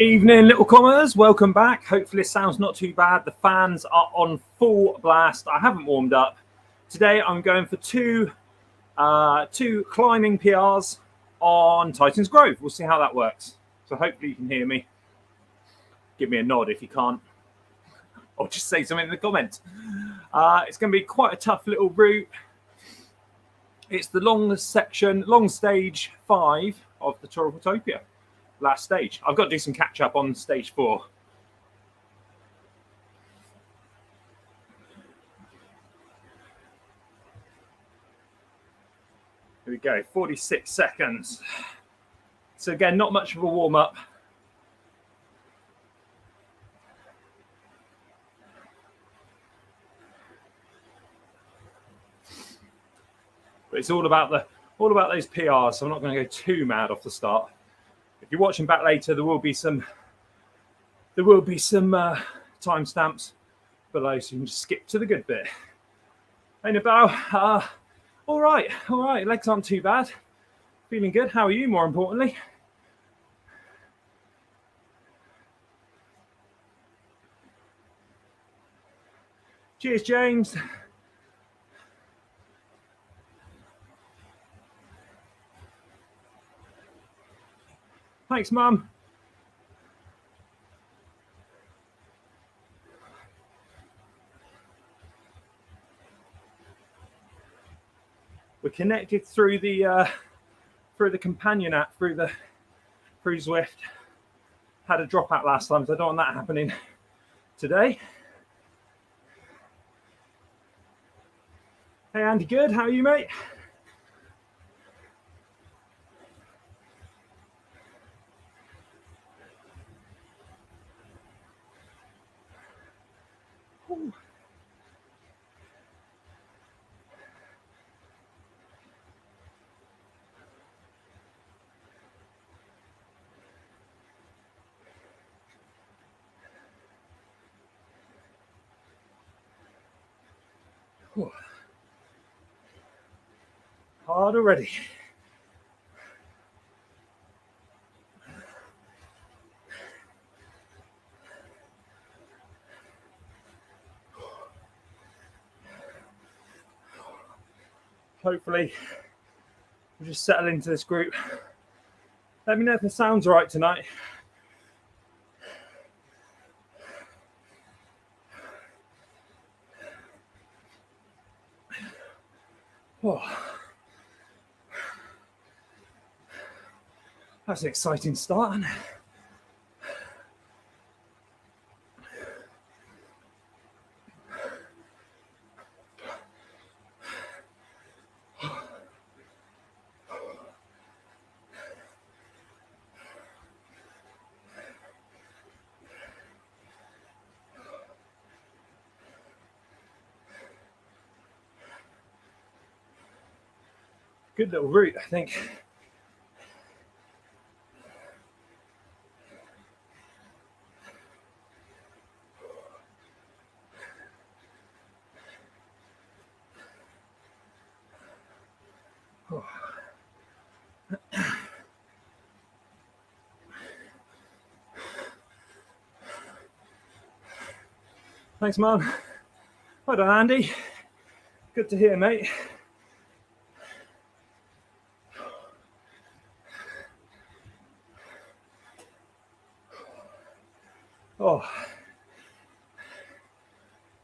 Evening, little comers. Welcome back. Hopefully this sounds not too bad. The fans are on full blast. I haven't warmed up. Today I'm going for two climbing PRs on Titan's Grove. We'll see how that works. So hopefully you can hear me. Give me a nod if you can't, or just say something in the comments. It's going to be quite a tough little route. It's the longest section, long stage 5 of the Tour of Watopia. Last stage. I've got to do some catch up on stage 4. Here we go, 46 seconds. So again, not much of a warm up. But it's all about those PRs, so I'm not going to go too mad off the start. If you're watching back later, there will be some timestamps below, so you can just skip to the good bit. Hey Nabal, all right. Legs aren't too bad. Feeling good. How are you? More importantly. Cheers, James. Thanks, Mum. We're connected through the companion app, through Zwift. Had a dropout last time, so I don't want that happening today. Hey Andy, good. How are you, mate? Ooh. Ooh. Hard already. Hopefully we'll just settle into this group. Let me know if the sound's right tonight. Oh. That's an exciting start, isn't it? Good little route, I think. Oh. Thanks, Mum. Well done, Andy. Good to hear, mate. Oh,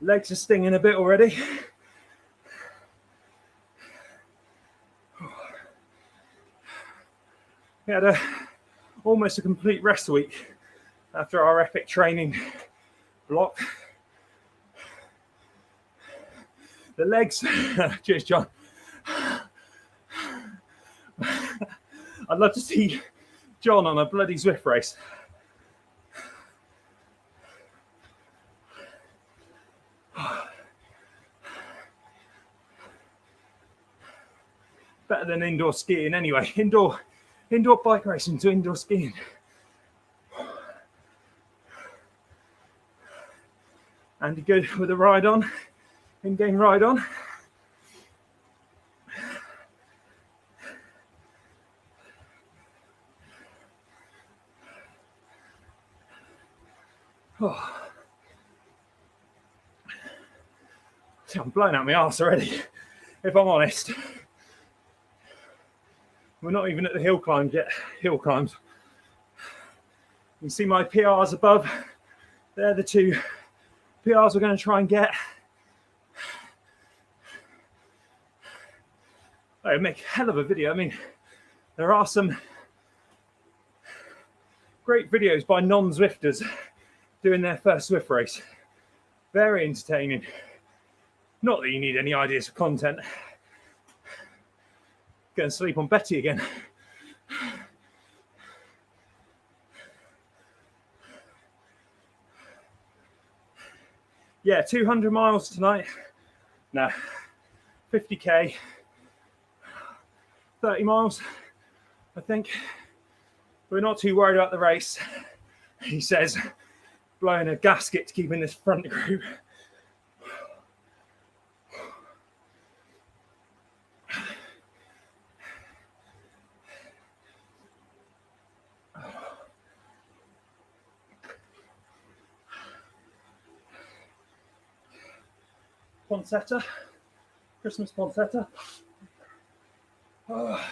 legs are stinging a bit already. We had almost a complete rest week after our epic training block. The legs, cheers, John. I'd love to see John on a bloody Zwift race. Better than indoor skiing anyway. Indoor bike racing to indoor skiing. Andy good with a ride on, in-game ride on. Oh. I'm blowing out my arse already, if I'm honest. We're not even at the hill climb yet. Hill climbs. You can see my PRs above. They're the two PRs we're going to try and get. I make a hell of a video. I mean, there are some great videos by non-Zwifters doing their first Zwift race. Very entertaining. Not that you need any ideas for content. Go and sleep on Betty again. Yeah, 200 miles tonight. No, 50k, 30 miles, I think. We're not too worried about the race. He says, blowing a gasket to keep in this front group. Poinsettia, Christmas poinsettia. Oh.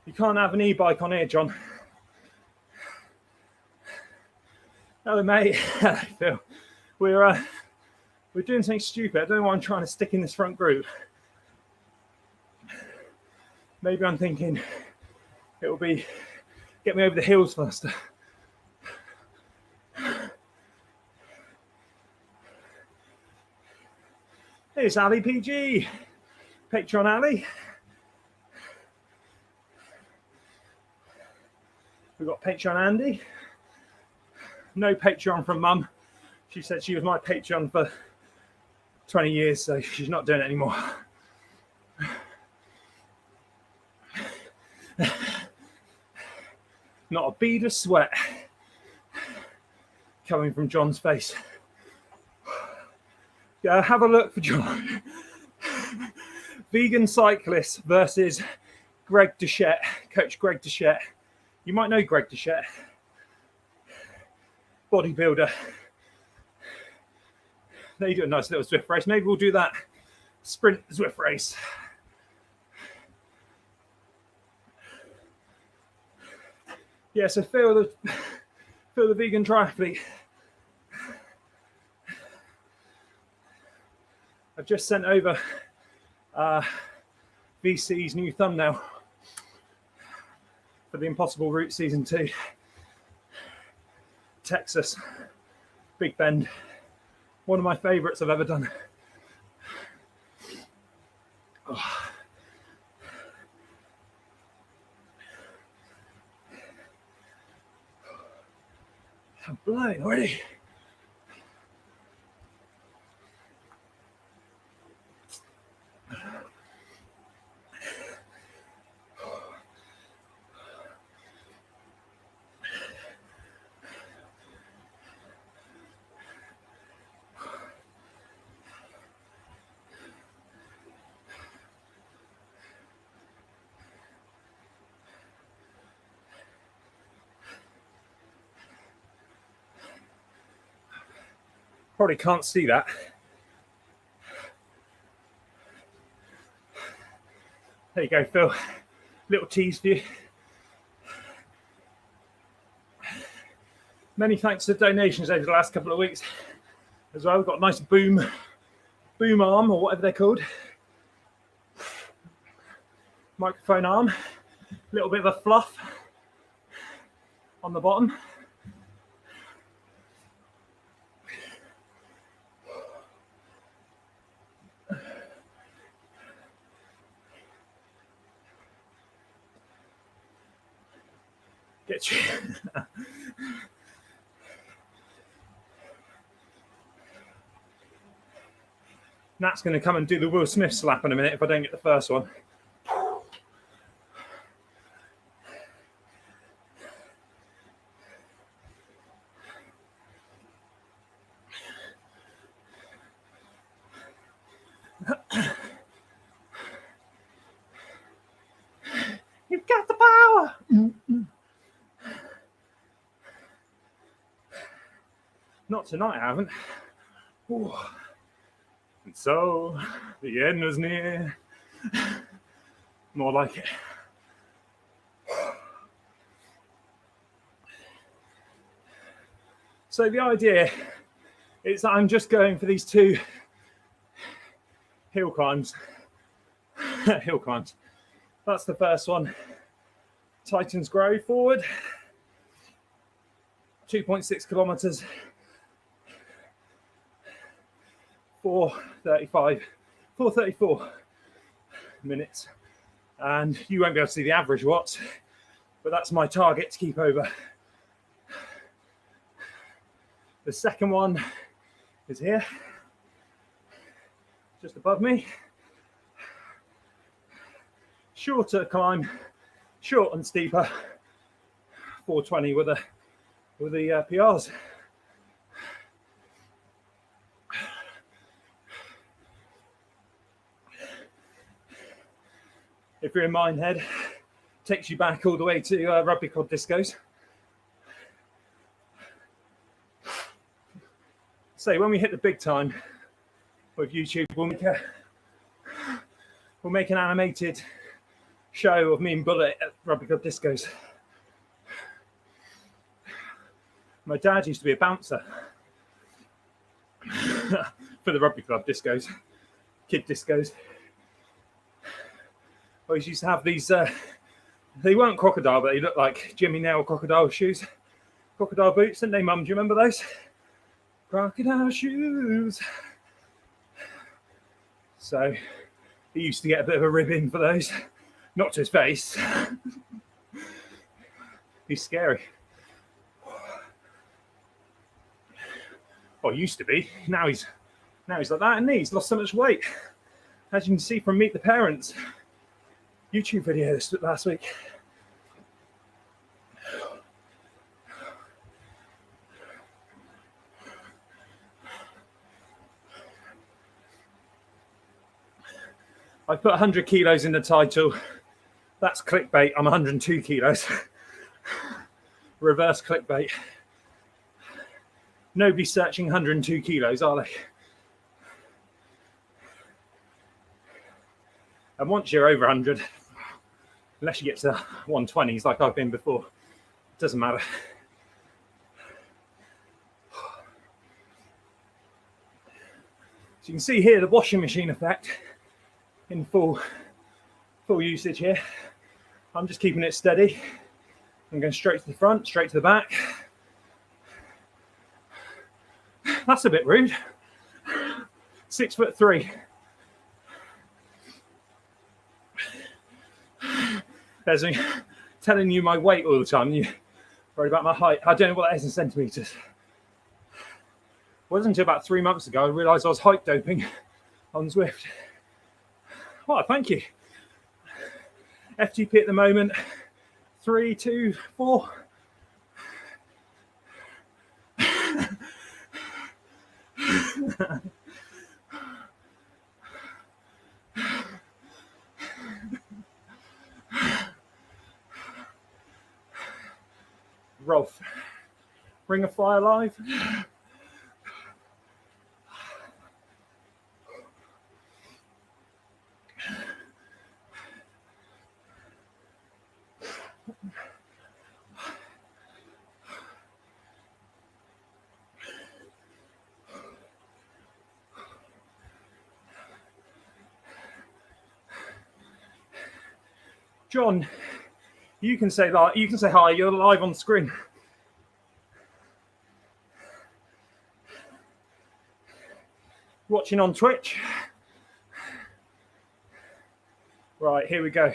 You can't have an e-bike on here, John. Hello, mate. Hello, Phil. We're doing something stupid. I don't know why I'm trying to stick in this front group. Maybe I'm thinking it'll be get me over the hills faster. Here's Ali PG, Patreon Ali. We've got Patreon Andy. No Patreon from Mum. She said she was my Patreon for 20 years, so she's not doing it anymore. Not a bead of sweat coming from John's face. Have a look for John. Vegan cyclist versus Greg Deshette, Coach Greg Deshette. You might know Greg Deshette, bodybuilder. They do a nice little Zwift race. Maybe we'll do that sprint Zwift race. Yeah, so Phil the vegan triathlete. I've just sent over VC's new thumbnail for the Impossible Route Season 2. Texas, Big Bend. One of my favorites I've ever done. Oh. I'm blowing already. Probably can't see that. There you go, Phil. Little tease for you. Many thanks to the donations over the last couple of weeks as well. We've got a nice boom arm, or whatever they're called. Microphone arm. A little bit of a fluff on the bottom. Get you. Nat's going to come and do the Will Smith slap in a minute if I don't get the first one. You've got the power. Not tonight, I haven't. Ooh. And so the end was near. More like it. So the idea is that I'm just going for these 2 hill climbs. Hill climbs. That's the first one. Titans Grove forward. 2.6 kilometers. 4:34 minutes. And you won't be able to see the average watts, but that's my target to keep over. The second one is here, just above me. Shorter climb, short and steeper. 420 with the PRs. If you're in Minehead, takes you back all the way to Rugby Club Discos. So when we hit the big time with YouTube, we'll make an animated show of me and Bullet at Rugby Club Discos. My dad used to be a bouncer for the Rugby Club Discos, kid discos. I always used to have these, they weren't crocodile, but they looked like Jimmy Nail crocodile shoes. Crocodile boots, didn't they, Mum? Do you remember those? Crocodile shoes. So he used to get a bit of a ribbon for those. Not to his face. He's scary. Well, used to be. Now he's like that, and he's lost so much weight. As you can see from Meet the Parents YouTube video last week. I put 100 kilos in the title. That's clickbait. I'm 102 kilos. Reverse clickbait. Nobody's searching 102 kilos, are they? And once you're over 100, unless you get to 120s like I've been before, it doesn't matter. So you can see here the washing machine effect in full usage here. I'm just keeping it steady. I'm going straight to the front, straight to the back. That's a bit rude. 6'3". There's me telling you my weight all the time. You worried about my height. I don't know what that is in centimeters. It wasn't until about 3 months ago I realised I was height doping on Zwift. Oh, thank you. FTP at the moment, 3, 2, 4. Rolf, Ring of Fire live. John, you can say that. You can say hi. You're live on screen. Watching on Twitch. Right, here we go.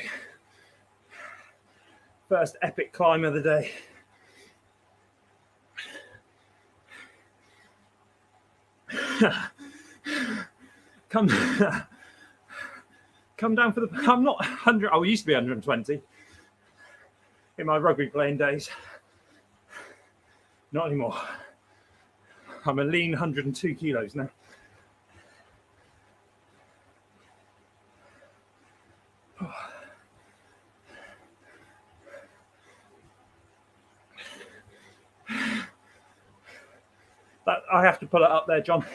First epic climb of the day. Come down for the. I'm not 100. I used to be 120 in my rugby playing days. Not anymore. I'm a lean 102 kilos now. I have to pull it up there, John.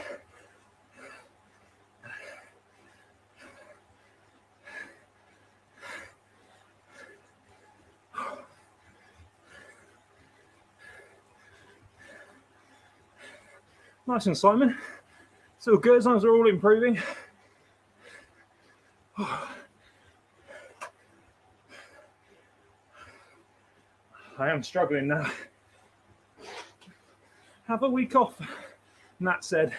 Nice and Simon. It's all good as long as we're all improving. I am struggling now. Have a week off. And that said,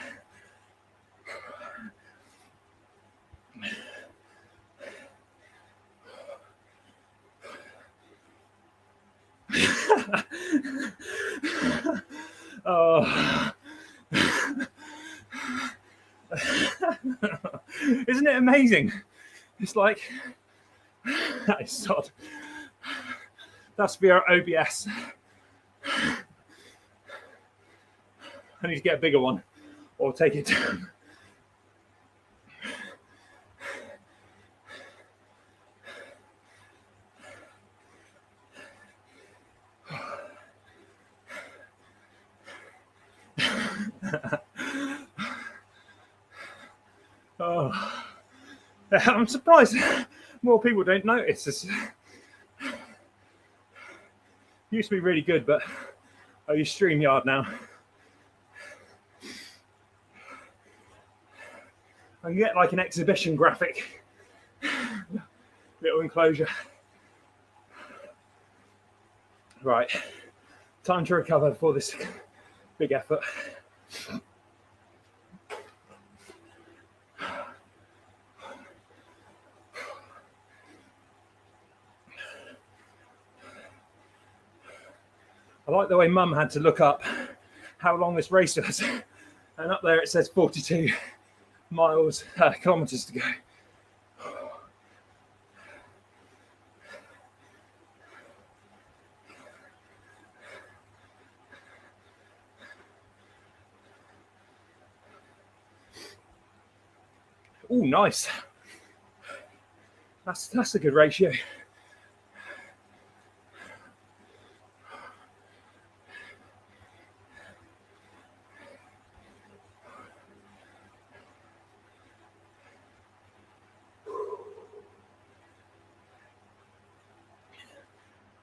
oh. Isn't it amazing? It's like, that is sod. That's via OBS. I need to get a bigger one or take it down. Oh, I'm surprised more people don't notice this. Used to be really good, but I use StreamYard now. I can get like an exhibition graphic, little enclosure. Right, time to recover before this big effort. I like the way Mum had to look up how long this race was, and up there it says 42 kilometers to go. Oh, nice. That's a good ratio.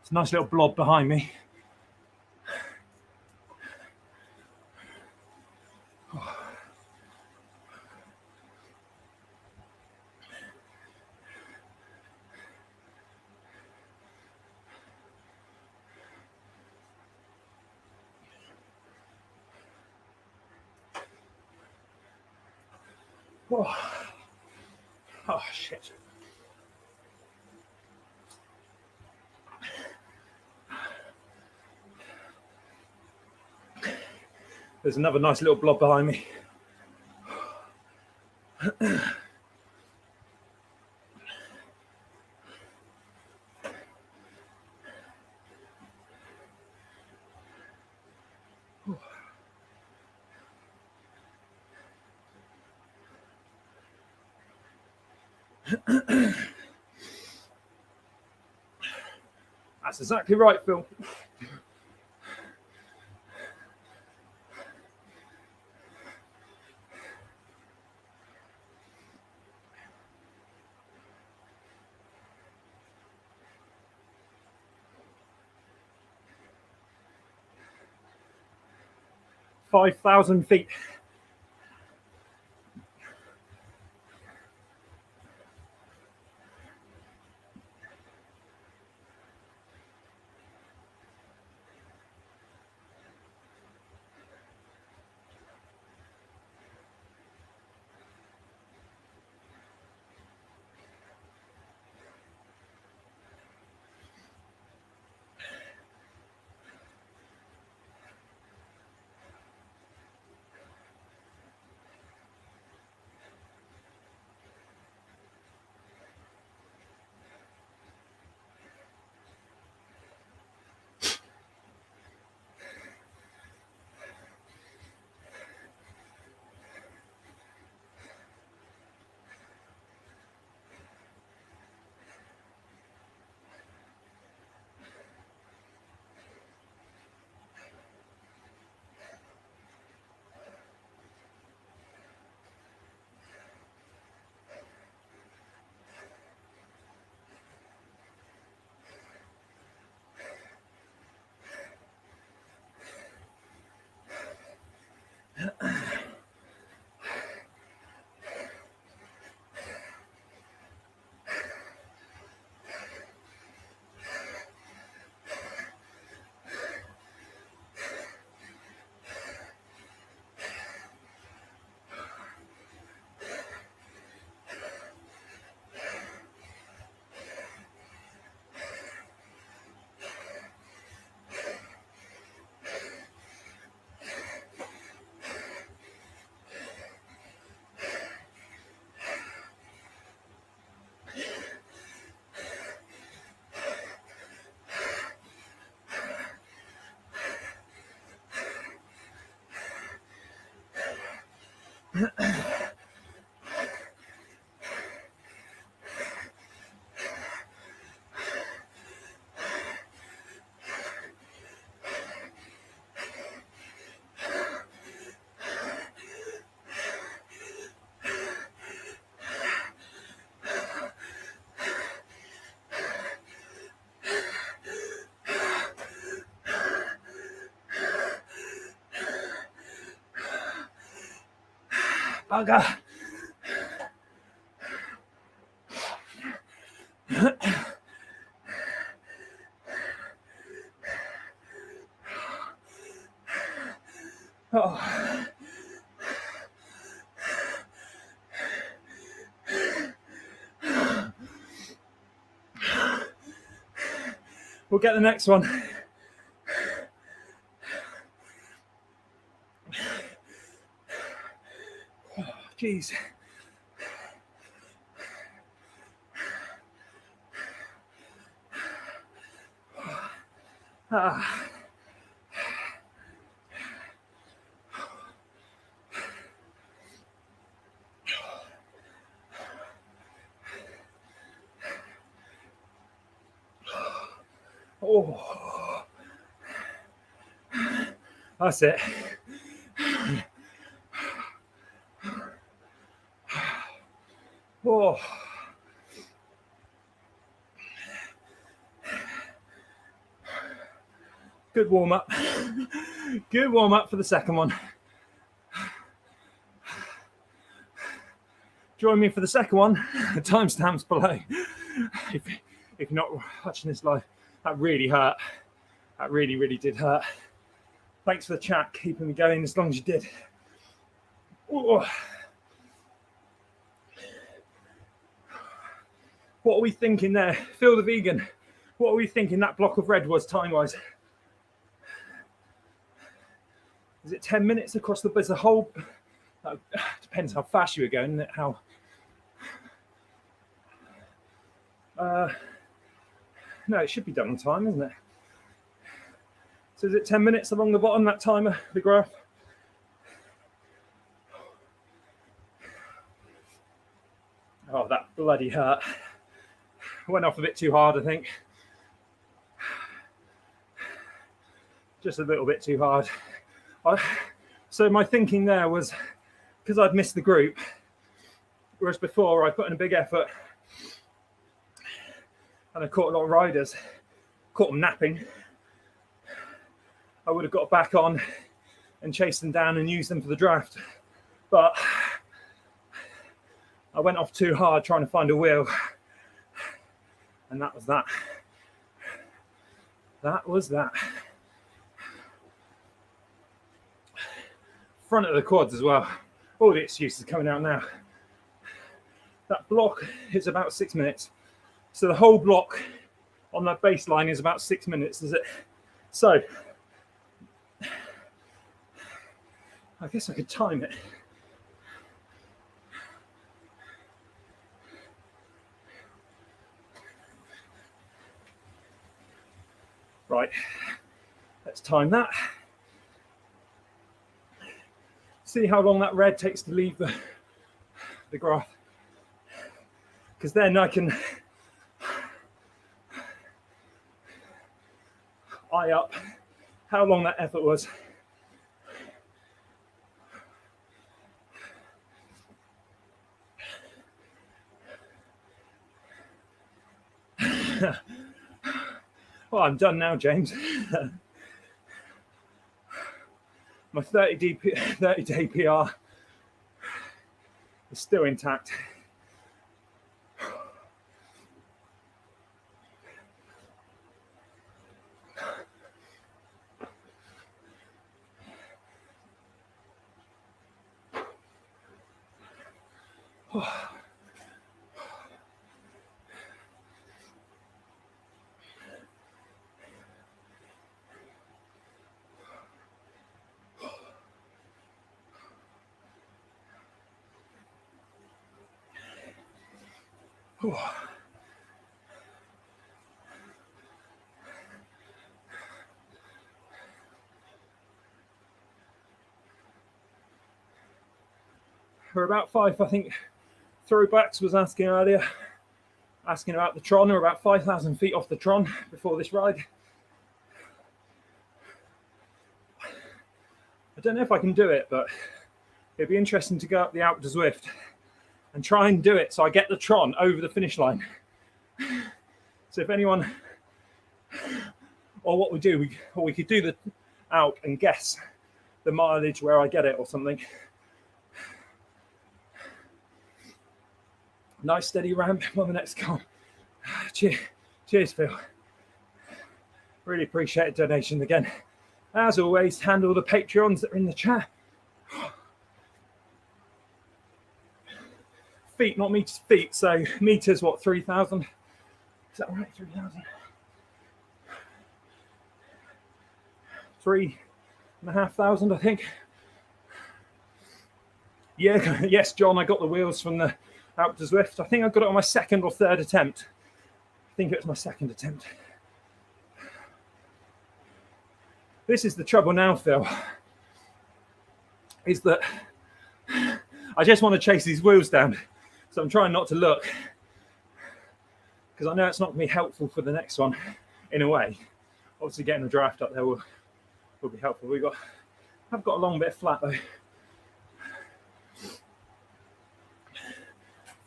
It's a nice little blob behind me. Oh, oh shit. There's another nice little blob behind me. That's exactly right, Phil. $5,000 feet. Bugger. Oh. We'll get the next one. Oh, geez. Ah. Oh, that's it. Oh, good warm up. Good warm up for the second one. Join me for the second one. Timestamps below. If you're not watching this live, that really hurt. That really, really did hurt. Thanks for the chat, keeping me going as long as you did. Oh. What are we thinking there? Phil the vegan, what are we thinking that block of red was time-wise? Is it 10 minutes across the whole? Depends how fast you were going. How? No, it should be done on time, isn't it? So is it 10 minutes along the bottom, that timer, the graph? Oh, that bloody hurt. Went off a bit too hard, I think. Just a little bit too hard. So my thinking there was, because I'd missed the group, whereas before I put in a big effort and I caught a lot of riders, caught them napping, I would have got back on and chased them down and used them for the draft. But I went off too hard trying to find a wheel. And that was that. That was that. Front of the quads as well. All the excuses coming out now. That block is about 6 minutes. So the whole block on that baseline is about 6 minutes, is it? So I guess I could time it. Right, let's time that. See how long that red takes to leave the graph. Because then I can eye up how long that effort was. Well, I'm done now, James. My 30-day PR is still intact. We're about 5, I think. Throwbacks was asking earlier, asking about the Tron. We're about 5,000 feet off the Tron before this ride. I don't know if I can do it, but it'd be interesting to go up the Alpe Zwift and try and do it so I get the Tron over the finish line. So if anyone, or what we do, we could do the Alpe and guess the mileage where I get it or something. Nice steady ramp on the next KOM. Cheers, Phil. Really appreciate a donation again. As always, handle the Patreons that are in the chat. Feet, not meters, feet. So meters, what, 3,000? Is that right? 3,000? 3,500, I think. Yeah, yes, John, I got the wheels from the Alpe Zwift. I think I got it on my second or third attempt. I think it was my second attempt. This is the trouble now, Phil, is that I just want to chase these wheels down. So I'm trying not to look because I know it's not going to be helpful for the next one in a way. Obviously getting the draft up there will be helpful. I've got a long bit of flat though.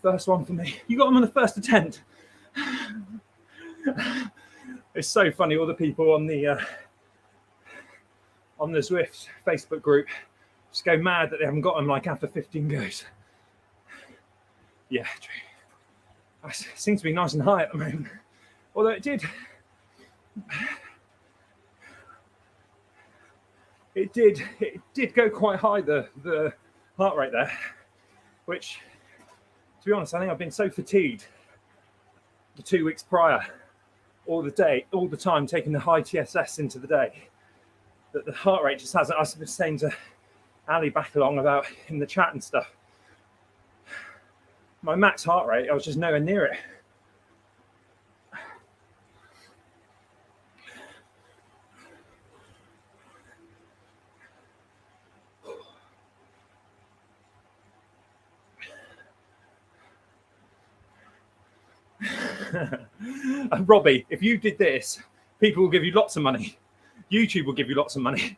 First one for me. You got them on the first attempt. It's so funny, all the people on the Zwift Facebook group just go mad that they haven't got them like after 15 goes. Yeah, true. It seems to be nice and high at the moment. Although it did go quite high, the heart rate there, which, to be honest, I think I've been so fatigued the 2 weeks prior, all the time taking the high TSS into the day, that the heart rate just hasn't. I was saying to Ali back along about in the chat and stuff, my max heart rate, I was just nowhere near it. Robbie, if you did this, people will give you lots of money. YouTube will give you lots of money.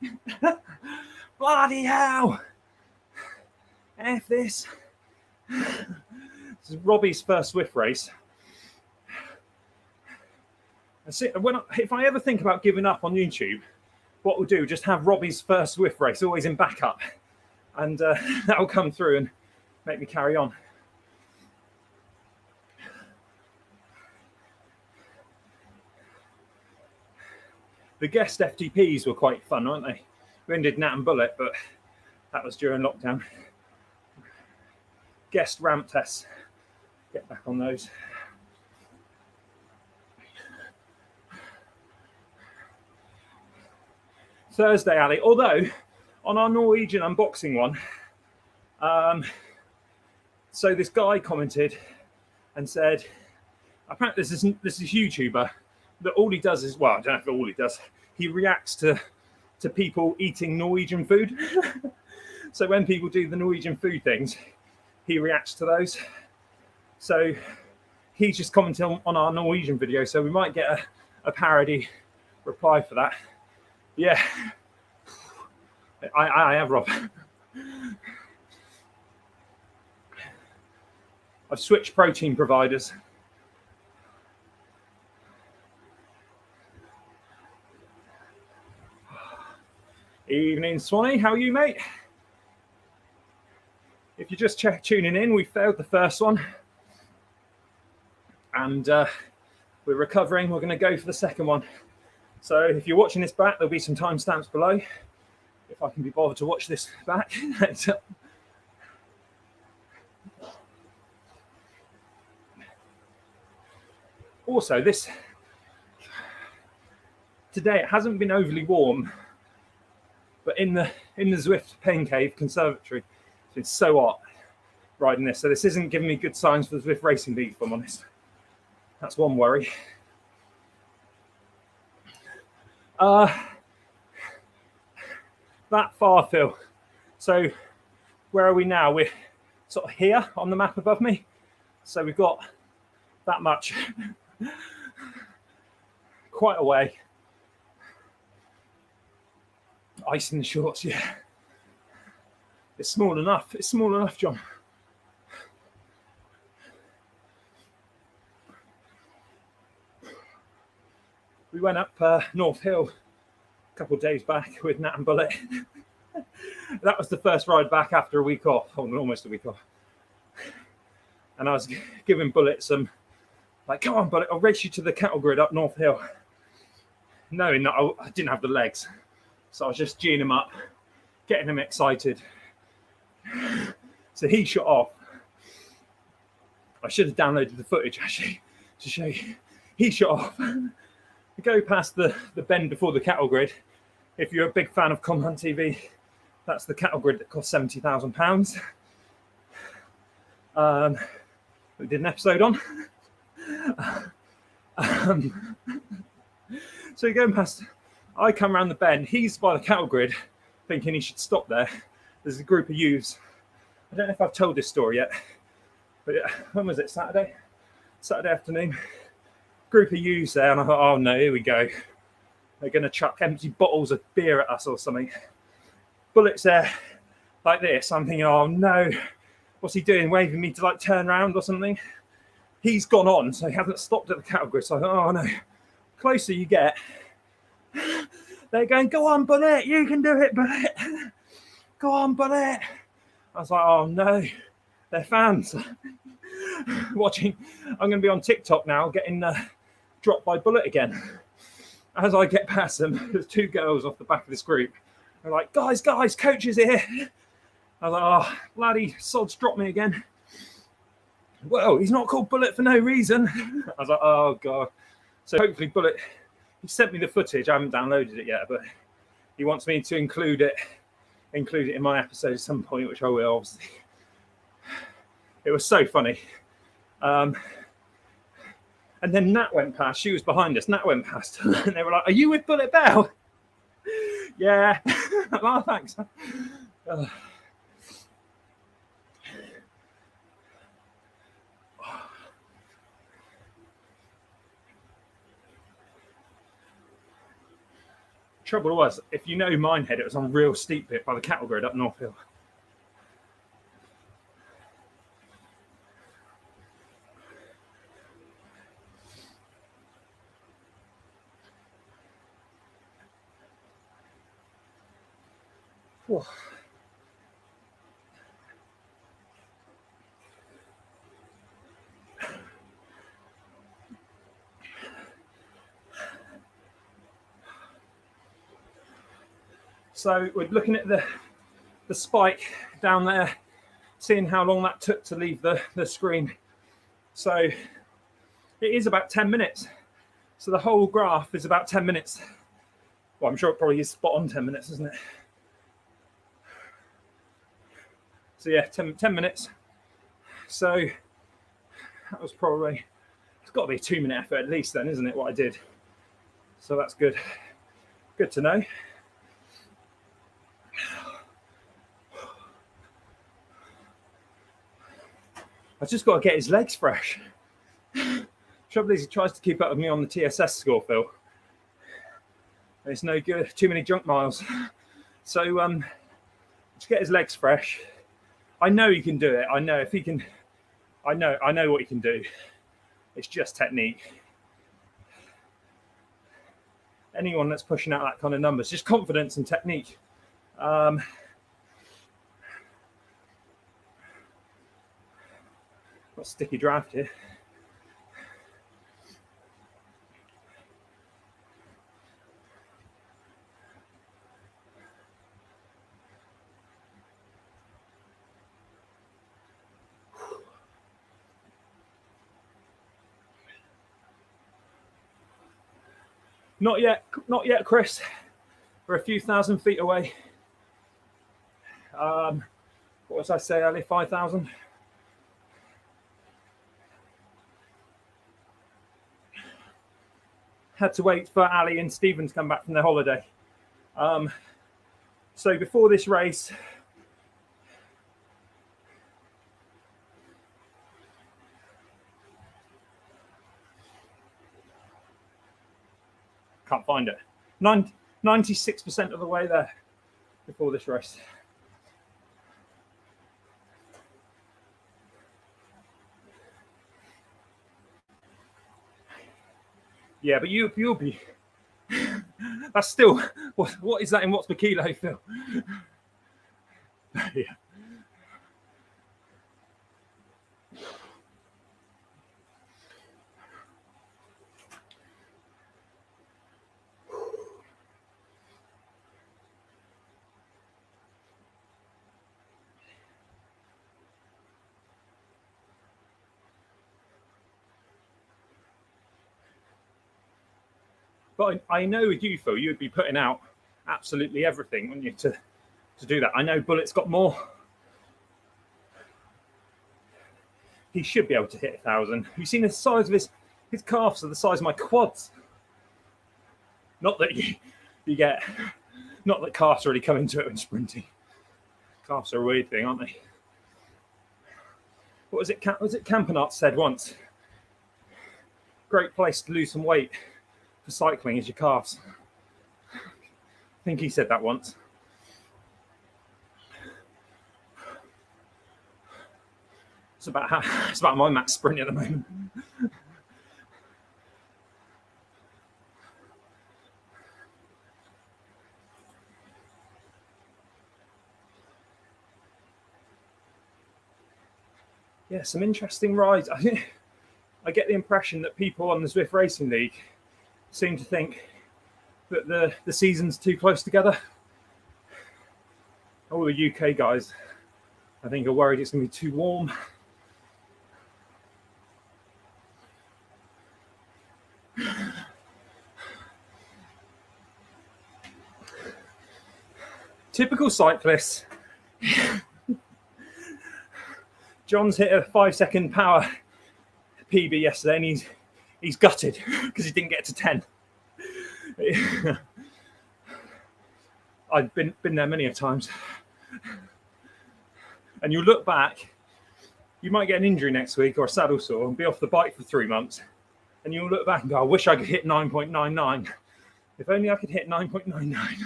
Bloody hell! F this. This is Robbie's first Zwift race. If I ever think about giving up on YouTube, what we'll do, just have Robbie's first Zwift race always in backup, and that'll come through and make me carry on. The guest FTPs were quite fun, weren't they? We did Nat and Bullet, but that was during lockdown. Guest ramp tests. Get back on those. Thursday, Ali. Although, on our Norwegian unboxing one, so this guy commented and said, apparently this is a YouTuber that all he does is, well, I don't know if all he does, he reacts to people eating Norwegian food. So when people do the Norwegian food things, he reacts to those. So he's just commenting on our Norwegian video, so we might get a parody reply for that. Yeah, I have, Rob. I've switched protein providers. Evening, Swanee. How are you, mate? If you're just tuning in, we failed the first one. And we're recovering. We're going to go for the second one. So if you're watching this back, there'll be some timestamps below. If I can be bothered to watch this back. Also, today it hasn't been overly warm, but in the Zwift Pain Cave Conservatory, it's been so hot riding this. So this isn't giving me good signs for the Zwift Racing League, if I'm honest. That's one worry. That far, Phil. So where are we now? sort of here on the map above me. So we've got that much, quite a way. Ice in the shorts, yeah. It's small enough. It's small enough, John. We went up North Hill a couple of days back with Nat and Bullet. That was the first ride back after a week off, almost a week off. And I was giving Bullet some, like, come on, Bullet, I'll race you to the cattle grid up North Hill. Knowing that I didn't have the legs. So I was just geeing him up, getting him excited. So he shot off. I should have downloaded the footage, actually, to show you. He shot off. We go past the bend before the cattle grid. If you're a big fan of Com Hunt TV, that's the cattle grid that costs £70,000. We did an episode on. So you're going past, I come around the bend, he's by the cattle grid, thinking he should stop there. There's a group of youths. I don't know if I've told this story yet, but when was it, Saturday? Saturday afternoon. Group of youths there, and I thought, oh no, here we go. They're going to chuck empty bottles of beer at us or something. Bullet's there like this. I'm thinking, oh no, what's he doing? Waving me to like turn around or something. He's gone on, so he hasn't stopped at the cattle grid. So I thought, oh no. Closer you get, they're going, go on, Bullet, you can do it, Bullet. Go on, Bullet. I was like, oh no, they're fans. Watching, I'm going to be on TikTok now, getting dropped by Bullet again. As I get past them, there's two girls off the back of this group. They're like, guys, coach is here. I was like, oh, bloody sod's dropped me again. Well, he's not called Bullet for no reason. I was like, oh God. So hopefully Bullet, he sent me the footage. I haven't downloaded it yet, but he wants me to include it in my episode at some point, which I will, obviously. It was so funny. And then Nat went past. She was behind us. Nat went past. And they were like, are you with Bullet Bell? Yeah. Oh, thanks. Trouble was, if you know Minehead, it was on a real steep bit by the cattle grid up North Hill. Whew. So we're looking at the spike down there, seeing how long that took to leave the screen. So it is about 10 minutes. So the whole graph is about 10 minutes. Well, I'm sure it probably is spot on 10 minutes, isn't it? So yeah, 10 minutes. So that was probably, it's got to be a 2-minute effort at least then, isn't it, what I did? So that's good. Good to know. I've just got to get his legs fresh. Trouble is, he tries to keep up with me on the TSS score, Phil. It's no good. Too many junk miles. So just get his legs fresh. I know he can do it. I know if he can. I know what he can do. It's just technique. Anyone that's pushing out that kind of numbers, just confidence and technique. Got a sticky draft here. Not yet, Chris. We're a few thousand feet away. What was I say earlier? 5,000. Had to wait for Ali and Stephen to come back from their holiday. So before this race, Can't find it. 96% of the way there before this race. Yeah, but you'll be. That's still what is that in watts per kilo, Phil? Yeah. But I know with you, Phil, you'd be putting out absolutely everything, wouldn't you, to do that? I know Bullet's got more. He should be able to hit 1,000. You've seen the size of his calves are the size of my quads. Not that you get, not that calves really come into it when sprinting. Calves are a weird thing, aren't they? What was it Campanart said once? Great place to lose some weight for cycling is your calves. I think he said that once. It's about my max sprint at the moment. Yeah, some interesting rides. I get the impression that people on the Zwift Racing League seem to think that the season's too close together. All the UK guys, I think, are worried it's going to be too warm. Typical cyclists. John's hit a 5-second power PB yesterday, and he's gutted because he didn't get to 10. I've been there many a times. And you look back, you might get an injury next week or a saddle sore and be off the bike for 3 months. And you'll look back and go, I wish I could hit 9.99. If only I could hit 9.99.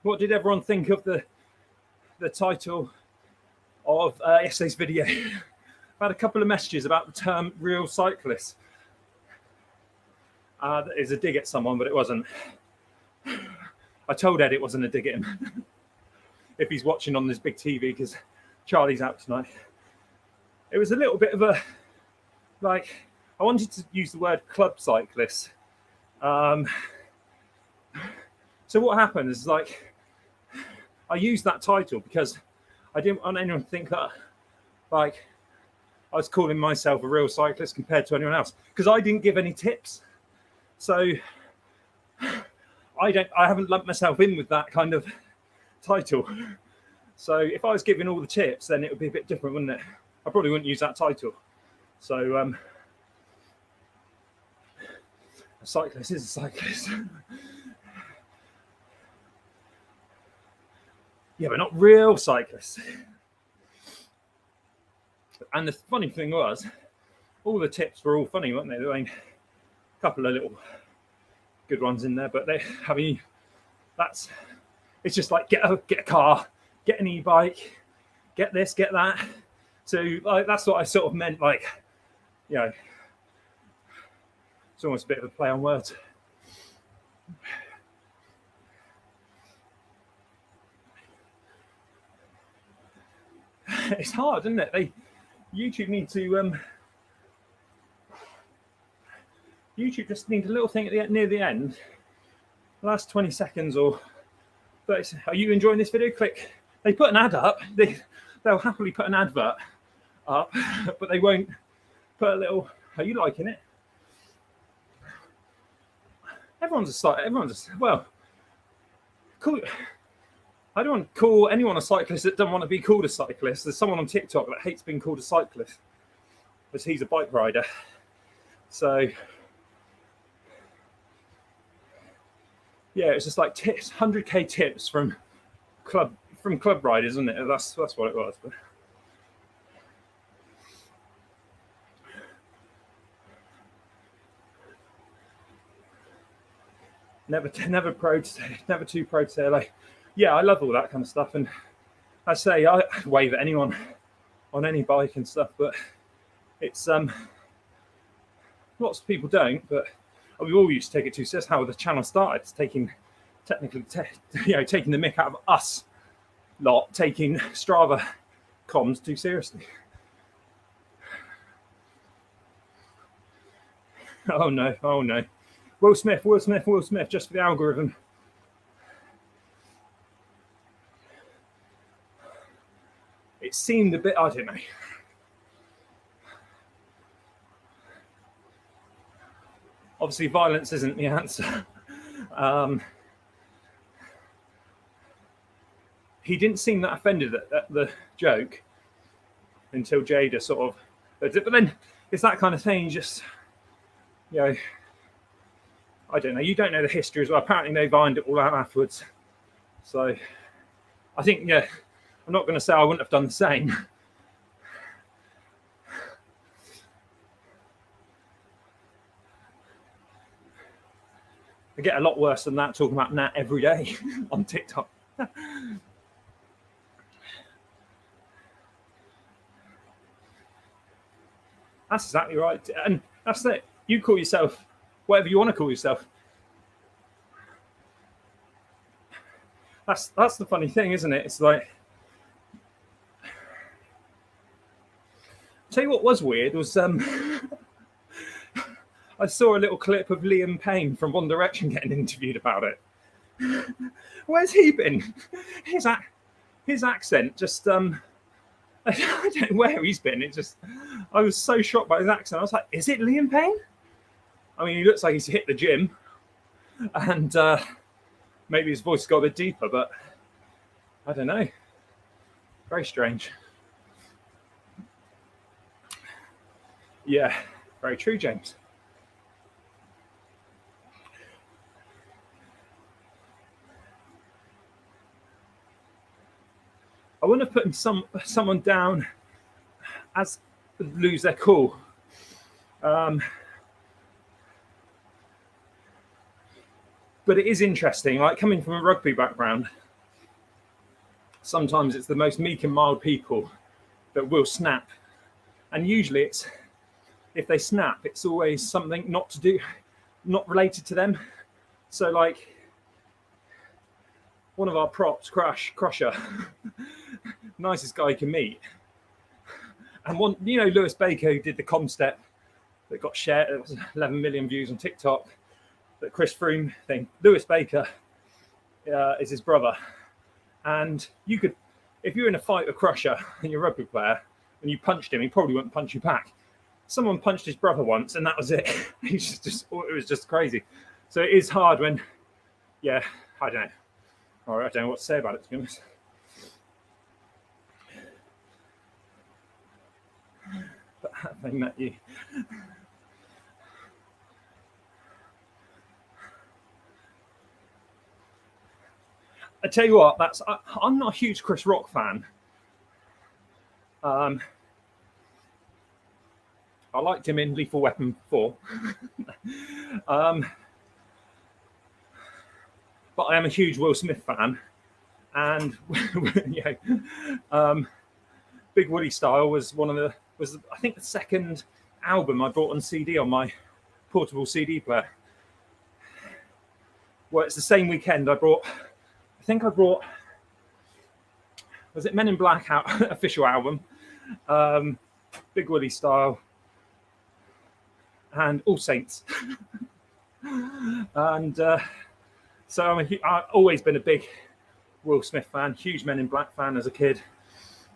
What did everyone think of the title of yesterday's video? I've had a couple of messages about the term real cyclist. That is a dig at someone, but it wasn't. I told Ed it wasn't a dig at him. If he's watching on this big TV, because Charlie's out tonight. It was a little bit of a, like, I wanted to use the word club cyclist. So what happened is, like, I used that title because I didn't want anyone to think that, like, I was calling myself a real cyclist compared to anyone else, because I didn't give any tips. So I haven't lumped myself in with that kind of title. So if I was giving all the tips, then it would be a bit different, wouldn't it? I probably wouldn't use that title. So a cyclist is a cyclist. Yeah, but not real cyclists. And the funny thing was, all the tips were all funny, weren't they? There were a couple of little good ones in there, but it's just like get a car, get an e-bike, get this, get that. So like, that's what I sort of meant, like, you know, it's almost a bit of a play on words. It's hard, isn't it? YouTube need to YouTube just need a little thing at near the end, last 20 seconds or 30. Are you enjoying this video? Click. They put an ad up. They'll happily put an advert up, but they won't put a little. Are you liking it? Everyone's well. Cool. I don't want to call anyone a cyclist that doesn't want to be called a cyclist. There's someone on TikTok that hates being called a cyclist because he's a bike rider. So yeah, it's just like tips, 100k tips from club riders, isn't it? That's what it was. But never too pro to say like, yeah, I love all that kind of stuff. And I say I wave at anyone on any bike and stuff, but it's lots of people don't. But we all used to take it too serious. How the channel started, it's taking taking the mick out of us lot, taking Strava comms too seriously. Oh no, oh no. Will Smith, just for the algorithm. It seemed a bit, I don't know. Obviously, violence isn't the answer. He didn't seem that offended at the joke until Jada sort of, but then it's that kind of thing, just, you know, I don't know. You don't know the history as well. Apparently they vined it all out afterwards. So I think, yeah, I'm not going to say I wouldn't have done the same. I get a lot worse than that talking about Nat every day on TikTok. That's exactly right. And that's it. You call yourself whatever you want to call yourself. That's the funny thing, isn't it? It's like, I'll tell you what was weird was I saw a little clip of Liam Payne from One Direction getting interviewed about it. Where's he been? His accent just I don't know where he's been. I was so shocked by his accent. I was like, is it Liam Payne? I mean, he looks like he's hit the gym, and maybe his voice got a bit deeper, but I don't know. Very strange. Yeah, very true, James. I wouldn't have put someone down as lose their cool. But it is interesting, like coming from a rugby background, sometimes it's the most meek and mild people that will snap. And usually it's, if they snap, it's always something not related to them. So like one of our props, Crusher, nicest guy you can meet. And one, you know, Lewis Baker, who did the Com step that got shared, it was 11 million views on TikTok. That Chris Froome thing. Lewis Baker is his brother, and you could, if you're in a fight with Crusher and you're a rugby player and you punched him, he probably wouldn't punch you back. Someone punched his brother once, and that was it. It was just crazy. So it is hard when, yeah, I don't know. All right, I don't know what to say about it, to be honest. But they met you. I tell you what, I'm not a huge Chris Rock fan. I liked him in Lethal Weapon 4. But I am a huge Will Smith fan. And Big Woody Style was I think the second album I bought on CD on my portable CD player. Well, it's the same weekend I brought, was it Men in Black official album, Big Woody Style, and All Saints. And so I've always been a big Will Smith fan, huge Men in Black fan as a kid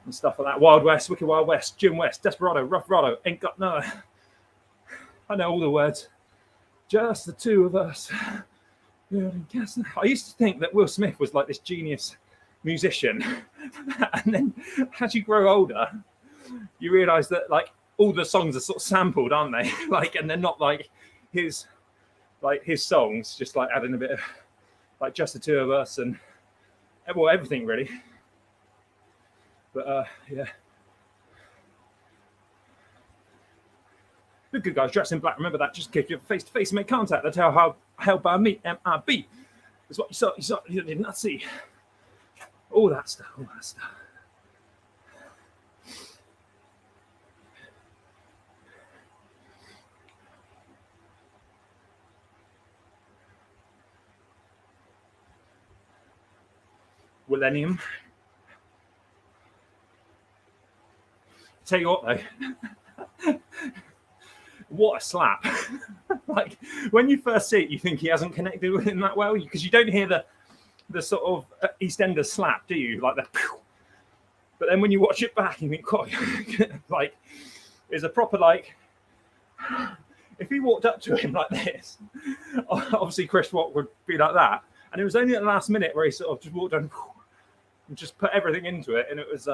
and stuff like that. Wild West, Wicked Wild West, Jim West, Desperado, Rough Rider, Ain't Got No. I know all the words. Just the two of us. I used to think that Will Smith was like this genius musician, and then as you grow older, you realise that like all the songs are sort of sampled, aren't they? Like, and they're not like his songs, just like adding a bit of like Just the Two of Us and well everything really. But yeah. The good guys dressed in black. Remember that? Just kick you face to face and make contact. That's how held by me, MIB. That's what you did not see. All that stuff. Millennium. Tell you what though, what a slap. Like when you first see it, you think he hasn't connected with him that well because you don't hear the sort of EastEnders slap, do you? Like the pew. But then when you watch it back, you think, God, like it's a proper like. If he walked up to him like this, obviously Chris Watt would be like that. And it was only at the last minute where he sort of just walked on and just put everything into it, and it was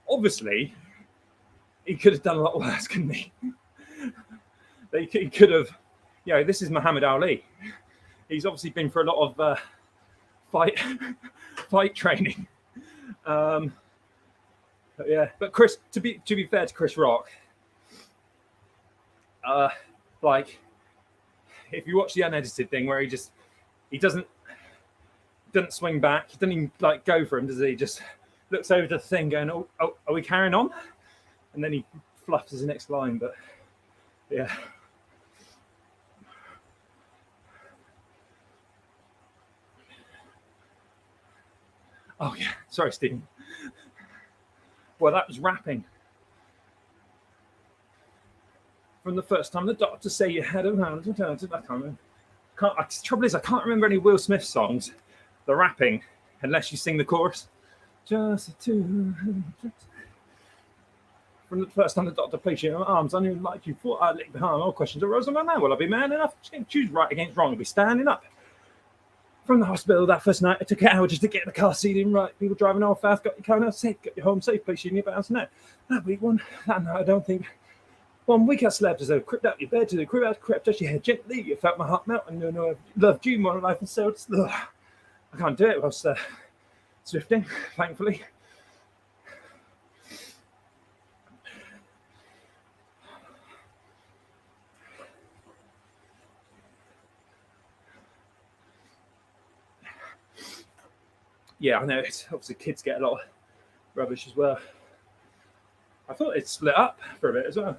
obviously he could have done a lot worse, couldn't he? He could have, you know, this is Muhammad Ali. He's obviously been for a lot of fight training. But yeah, but Chris, to be fair to Chris Rock, like if you watch the unedited thing where he doesn't swing back, he doesn't even like go for him, does he? Just looks over the thing going, oh, are we carrying on? And then he fluffs his next line. But yeah. Oh yeah, sorry, Stephen. Well, that was rapping. From the first time the doctor say you had a hand, I can't remember. The trouble is, I can't remember any Will Smith songs. The rapping, unless you sing the chorus. Just two. From the first time the doctor placed you in my arms, I knew like you thought I'd leave behind. All questions arose on my mind. Will I be man enough to choose right against wrong? I'll be standing up. From the hospital that first night, it took an hour just to get the car seat in right. People driving all fast, got your car out safe, got your home safe, place you in your bounce now. That week one, that night, I don't think. 1 week I slept as I crept out your bed to the crib, I crept touched your head gently. You felt my heart melt, and no, I loved you more than life and so it's I can't do it whilst Zwifting, thankfully. Yeah, I know. It's obviously kids get a lot of rubbish as well. I thought it split up for a bit as well.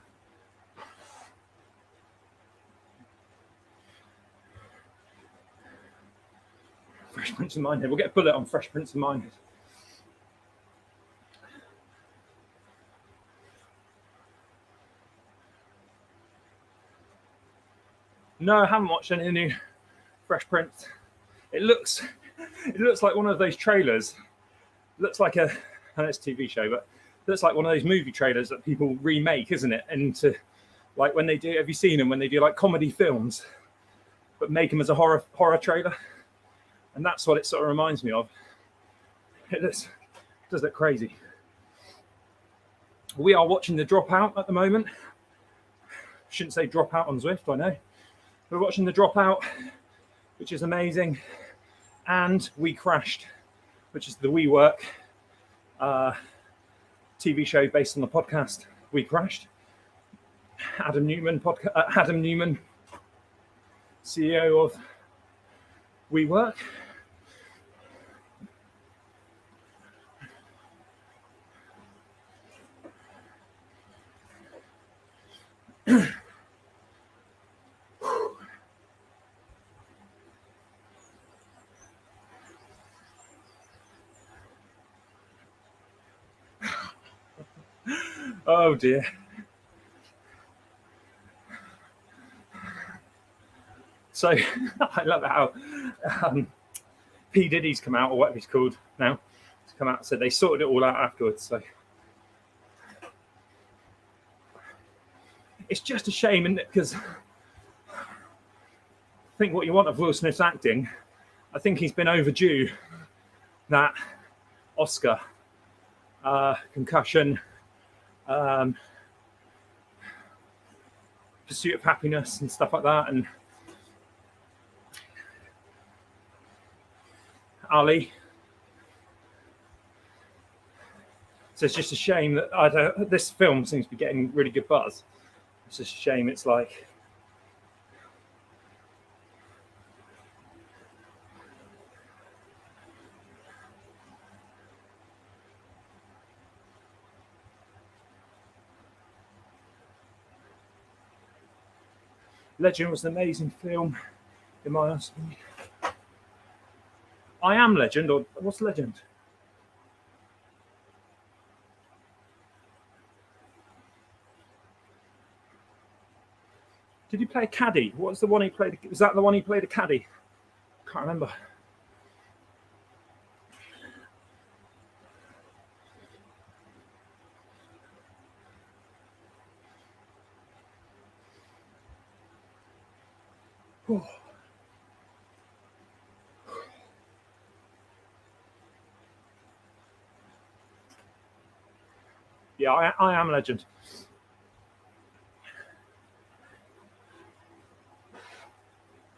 Fresh Prince of Mindhead. We'll get a bullet on Fresh Prince of Mindhead. No, I haven't watched any of the new Fresh Prince. It looks like one of those trailers. It looks like I know it's a TV show, but it looks like one of those movie trailers that people remake, isn't it? And like when they do, have you seen them when they do like comedy films, but make them as a horror trailer? And that's what it sort of reminds me of. It does look crazy. We are watching The Dropout at the moment. Shouldn't say Dropout on Zwift, I know. We're watching The Dropout, which is amazing. And We Crashed, which is the WeWork TV show based on the podcast We Crashed. Adam Newman, CEO of WeWork. Oh dear. So I love how P. Diddy's come out, or whatever he's called now, to come out and said they sorted it all out afterwards. So it's just a shame, isn't it? Because I think what you want of Will Smith's acting, I think he's been overdue that Oscar, concussion, Pursuit of Happiness and stuff like that, and Ali. So it's just a shame that this film seems to be getting really good buzz. It's a shame. It's like, Legend was an amazing film in my eyes. I Am Legend, or what's Legend? Did he play a caddy? What's the one he played? Was that the one he played a caddy? Can't remember. Oh. Yeah, I Am Legend.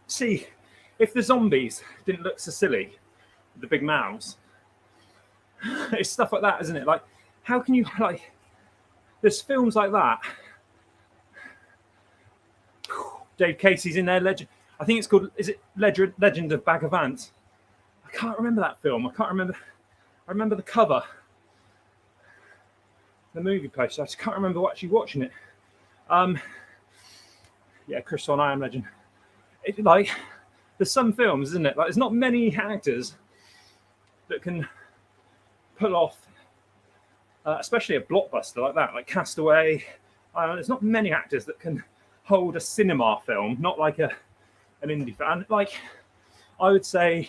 See, if the zombies didn't look so silly, with the big mouths, it's stuff like that, isn't it? Like, how can you, like, there's films like that. Dave Casey's in there, Legend. I think it's called, is it Legend of Bag of Ants? I can't remember that film. I remember the cover, the movie poster. I just can't remember actually watching it. Yeah, Chris on I Am Legend. It, like, there's some films, isn't it? Like, there's not many actors that can pull off, especially a blockbuster like that, like Castaway. There's not many actors that can hold a cinema film, not like an indie film. Like, I would say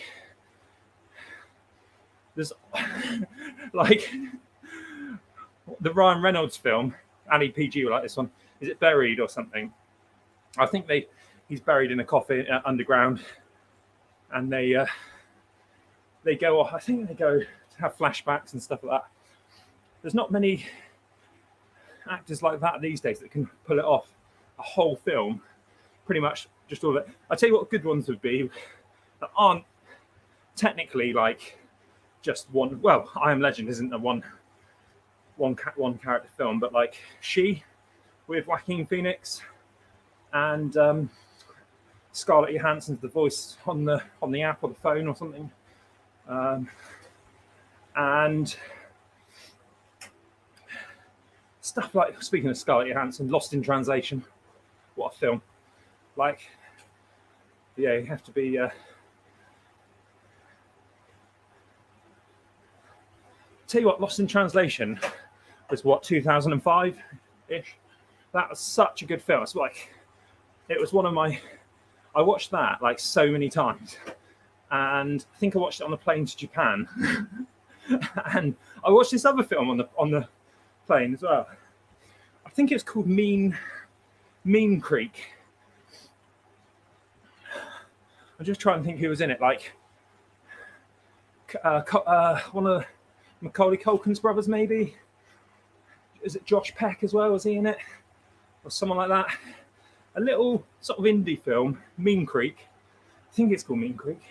there's like the Ryan Reynolds film, Ali PG, like this one. Is it Buried or something? I think he's buried in a coffin underground, and they go off. I think they go to have flashbacks and stuff like that. There's not many actors like that these days that can pull it off. A whole film, pretty much just all of it. I tell you what, good ones would be that aren't technically like just one. Well, I Am Legend isn't a one character film, but like She with Joaquin Phoenix and Scarlett Johansson's the voice on the app or the phone or something, and stuff like, speaking of Scarlett Johansson, Lost in Translation. What a film. Like, yeah, you have to be tell you what, Lost in Translation was what, 2005-ish? That was such a good film. It's like, it was one of my, I watched that like so many times, and I think I watched it on the plane to Japan. And I watched this other film on the plane as well. I think it's called Mean Creek. I'm just trying to think who was in it. Like one of Macaulay Culkin's brothers, maybe. Is it Josh Peck as well? Was he in it, or someone like that? A little sort of indie film, Mean Creek. I think it's called Mean Creek.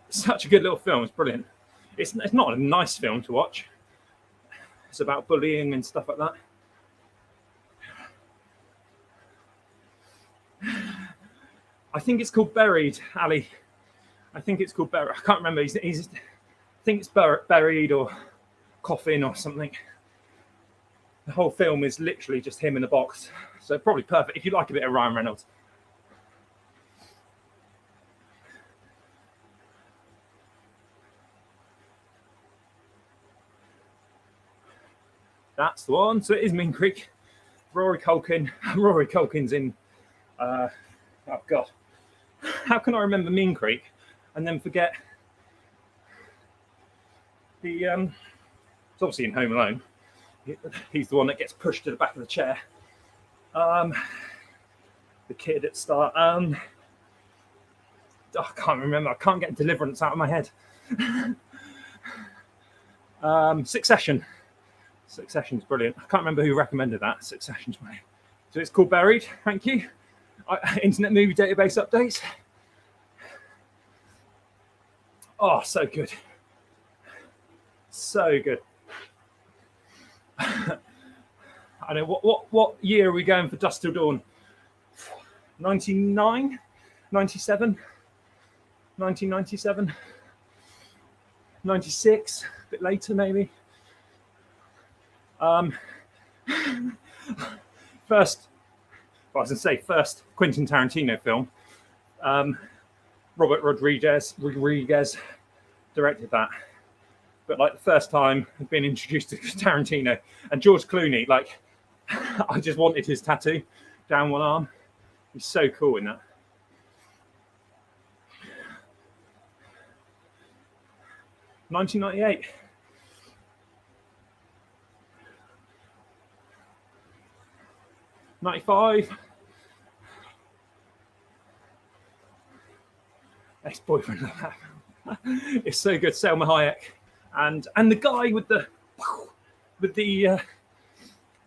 Such a good little film. It's brilliant. It's not a nice film to watch. It's about bullying and stuff like that. I think it's called Buried, Ali. I think it's called Buried. I can't remember. I think it's Buried or Coffin or something. The whole film is literally just him in a box. So probably perfect if you like a bit of Ryan Reynolds. That's the one. So it is Mean Creek. Rory Culkin's in. Oh God, how can I remember Mean Creek and then forget the? It's obviously in Home Alone. He's the one that gets pushed to the back of the chair. The kid at start. I can't remember. I can't get Deliverance out of my head. Succession. Succession's brilliant. I can't remember who recommended that. Succession's brilliant. So it's called Buried. Thank you. Internet Movie Database updates. Oh, so good. So good. I know what year are we going for Dusk Till Dawn? 99, 97, 1997, 96, a bit later maybe. First Quentin Tarantino film. Robert Rodriguez directed that. But like the first time I'd been introduced to Tarantino, and George Clooney, like I just wanted his tattoo down one arm. He's so cool in that. $1998. $95. Ex-boyfriend of that. It's so good. Selma Hayek, and the guy with the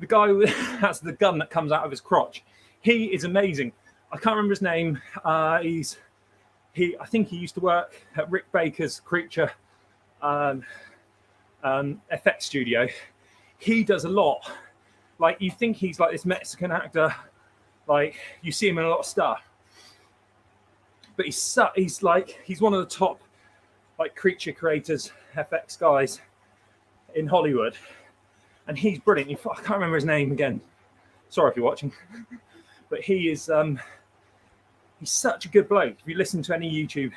guy with that's the gun that comes out of his crotch. He is amazing. I can't remember his name. I think he used to work at Rick Baker's Creature FX studio. He does a lot. Like, you think he's like this Mexican actor, like you see him in a lot of stuff, but he's one of the top like creature creators, FX guys in Hollywood, and he's brilliant. I can't remember his name again. Sorry if you're watching, but he's such a good bloke. If you listen to any YouTube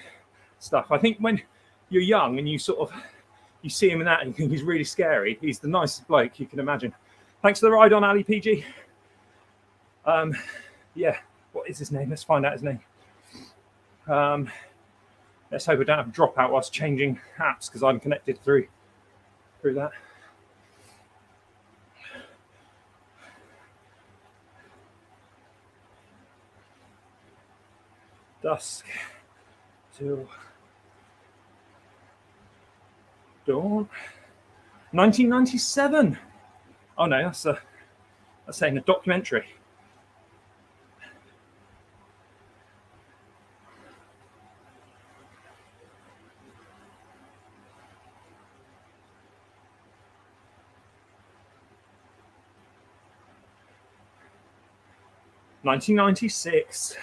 stuff, I think when you're young and you see him in that and you think he's really scary, he's the nicest bloke you can imagine. Thanks for the ride on, Ali PG. Yeah, what is his name? Let's find out his name. Let's hope I don't have a dropout whilst changing apps because I'm connected through that. Dusk Till Dawn. 1997. Oh no, that's saying a documentary. '96,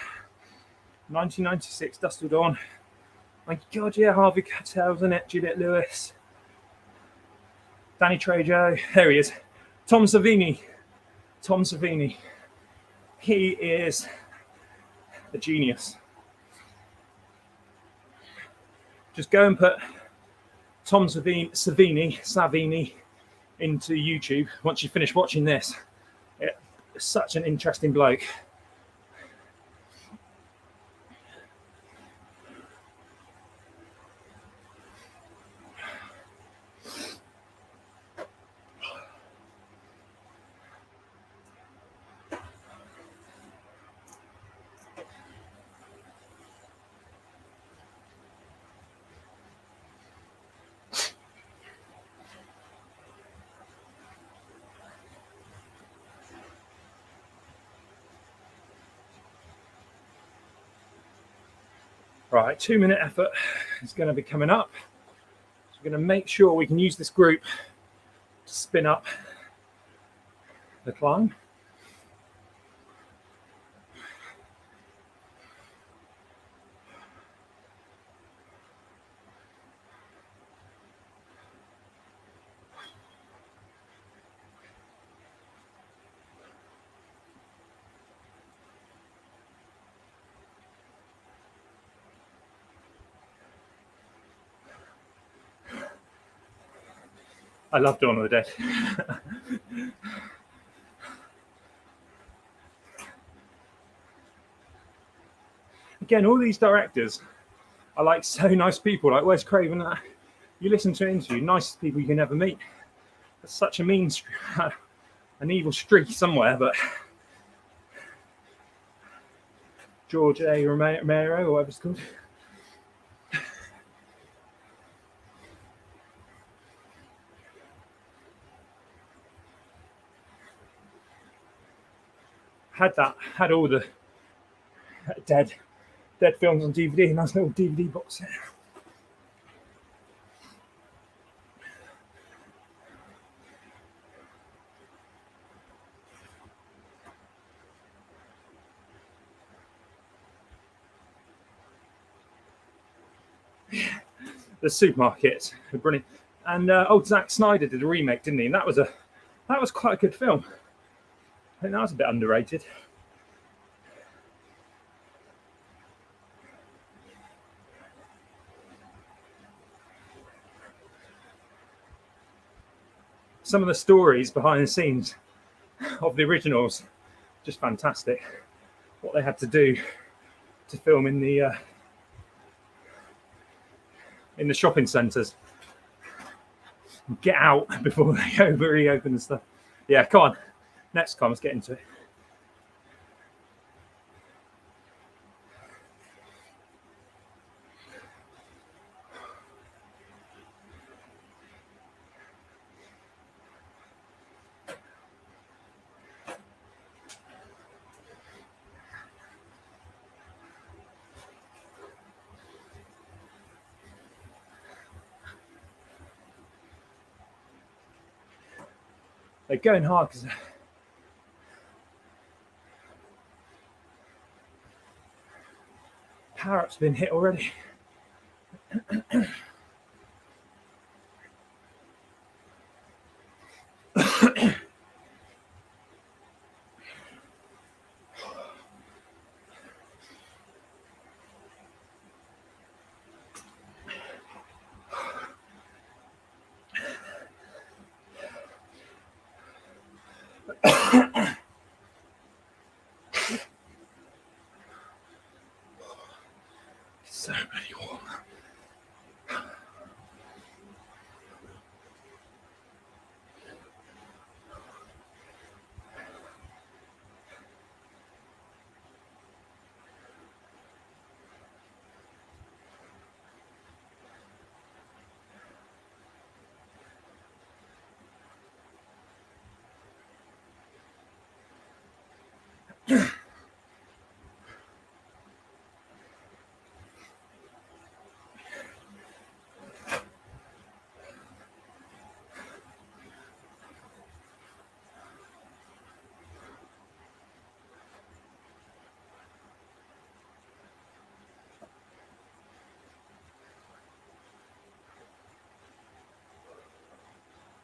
Dusk Till Dawn. My God, yeah, Harvey Keitel's in it, Juliette Lewis, Danny Trejo. There he is. Tom Savini. He is a genius. Just go and put Tom Savini into YouTube once you finish watching this. It's such an interesting bloke. Right, 2-minute effort is going to be coming up. So we're going to make sure we can use this group to spin up the climb. I love Dawn of the Dead. Again, all these directors are like so nice people. Like Wes Craven, you listen to an interview, nicest people you can ever meet. That's such a mean, an evil streak somewhere, but George A. Romero, or whatever it's called. Had all the dead films on DVD, nice little DVD box set. the supermarkets. Brilliant. And Zack Snyder did a remake, didn't he? And that was quite a good film. I think that was a bit underrated. Some of the stories behind the scenes of the originals, just fantastic. What they had to do to film in the shopping centres. Get out before they reopen and stuff. Yeah, come on. Next time, let's get into it. They're going hard because power up's been hit already. So bloody warm.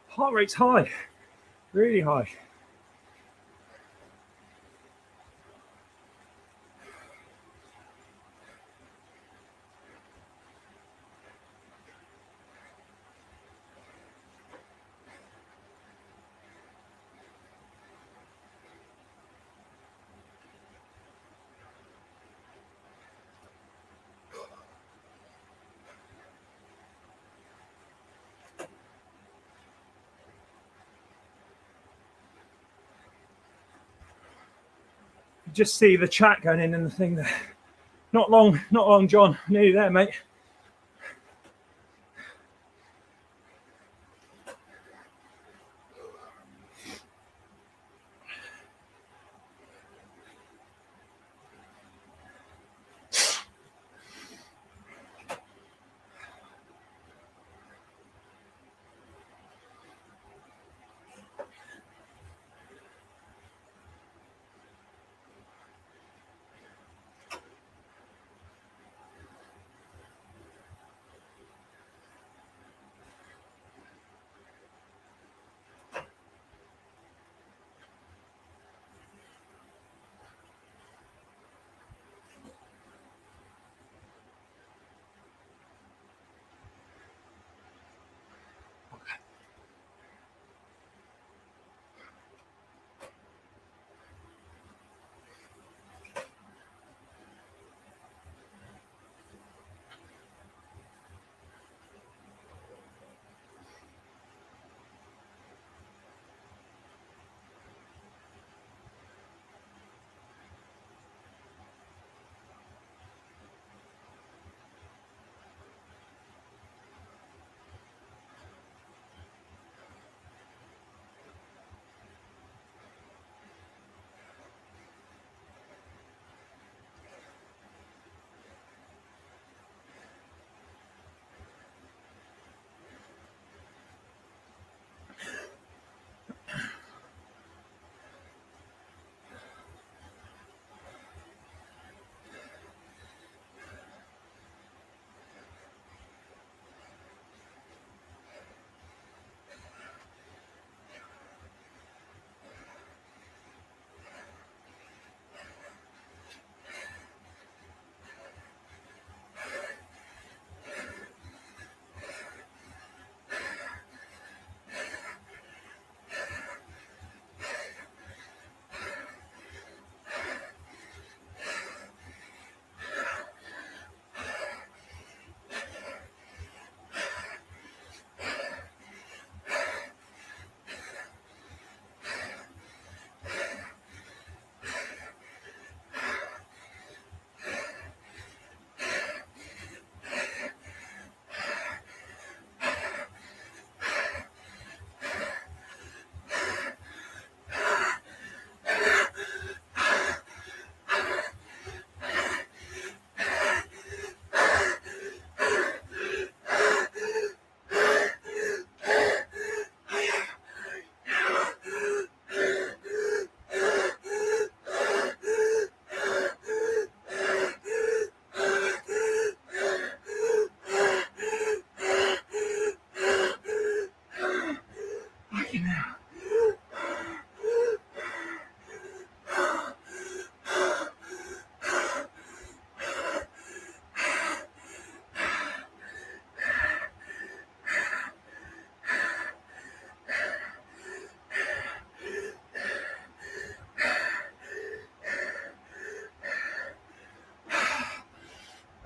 Heart rate's high, really high. Just see the chat going in and the thing there. Not long, John. Nearly there, mate.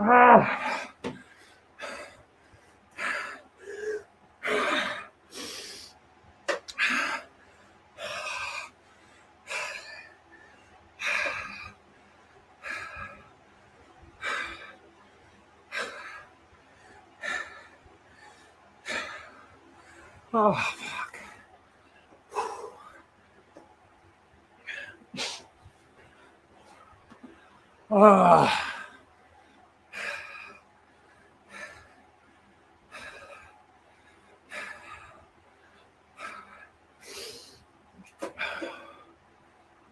Ah. Oh, fuck. Ah.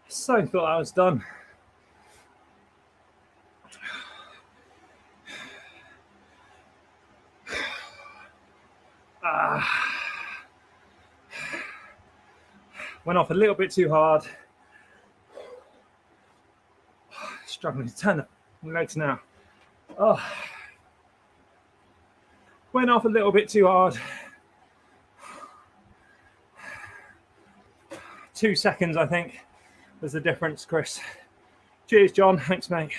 So thought I was done. Went off a little bit too hard. Struggling to turn the legs now. Oh. Went off a little bit too hard. 2 seconds, I think, was the difference, Chris. Cheers, John. Thanks, mate.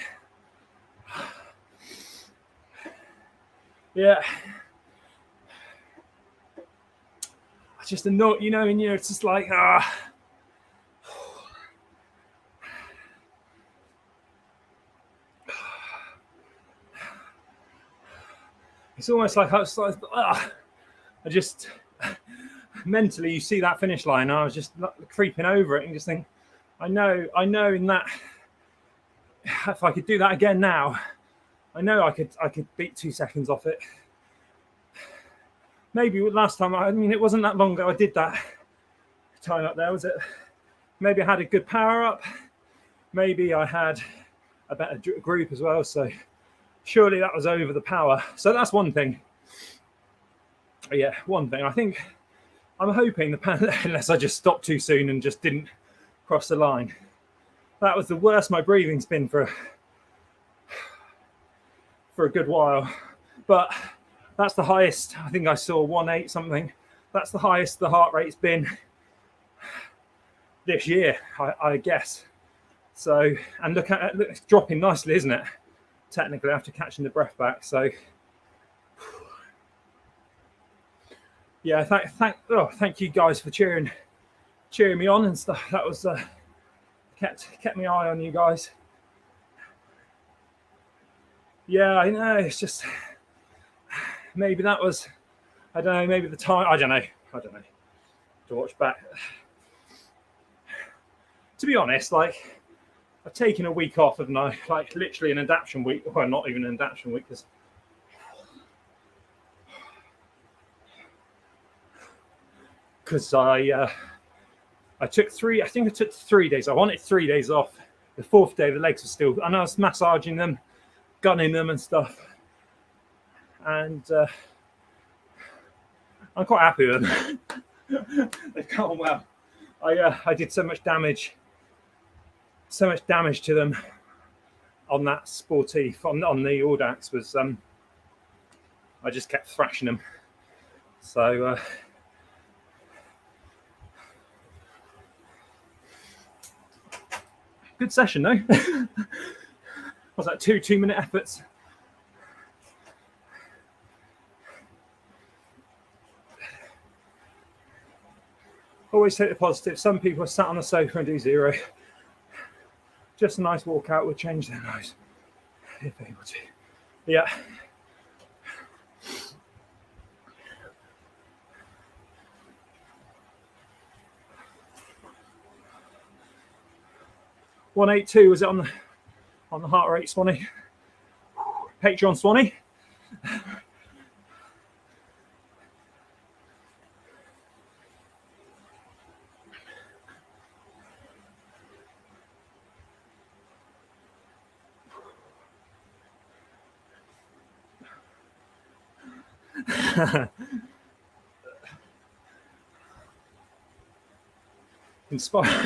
Yeah. I just annoy, you know, and it's just like, it's almost like I was like, I just mentally, you see that finish line, I was just creeping over it and just think, I know in that, if I could do that again now, I know I could beat 2 seconds off it. Maybe last time, I mean, it wasn't that long ago I did that time up there, was it? Maybe I had a good power up. Maybe I had a better group as well. So surely that was over the power. So that's one thing. Yeah, one thing. I think I'm hoping unless I just stopped too soon and just didn't cross the line. That was the worst my breathing's been for a good while. But that's the highest. I think I saw 1.8 something. That's the highest the heart rate's been this year, I guess. So, and look at it, it's dropping nicely, isn't it? Technically, after catching the breath back. So, yeah, thank you guys for cheering me on and stuff. That was kept my eye on you guys. Yeah, I know. It's just maybe that was, I don't know. Maybe the time. I don't know. To watch back. To be honest, like I've taken a week off, haven't I? Like literally an adaptation week. Well, not even an adaptation week because I took 3. I think I took 3 days. I wanted 3 days off. The 4th day, the legs were still, and I was massaging them, gunning them, and stuff. And I'm quite happy with them. They've gone well. I did so much damage to them on that sportif on the Audax was I just kept thrashing them. So good session though. Was that 2-minute efforts? Always take the positive. Some people are sat on the sofa and do 0. Just a nice walkout would change their nose if able to. Yeah. $182 was it on the heart rate, Swanee? Patreon, Swanee.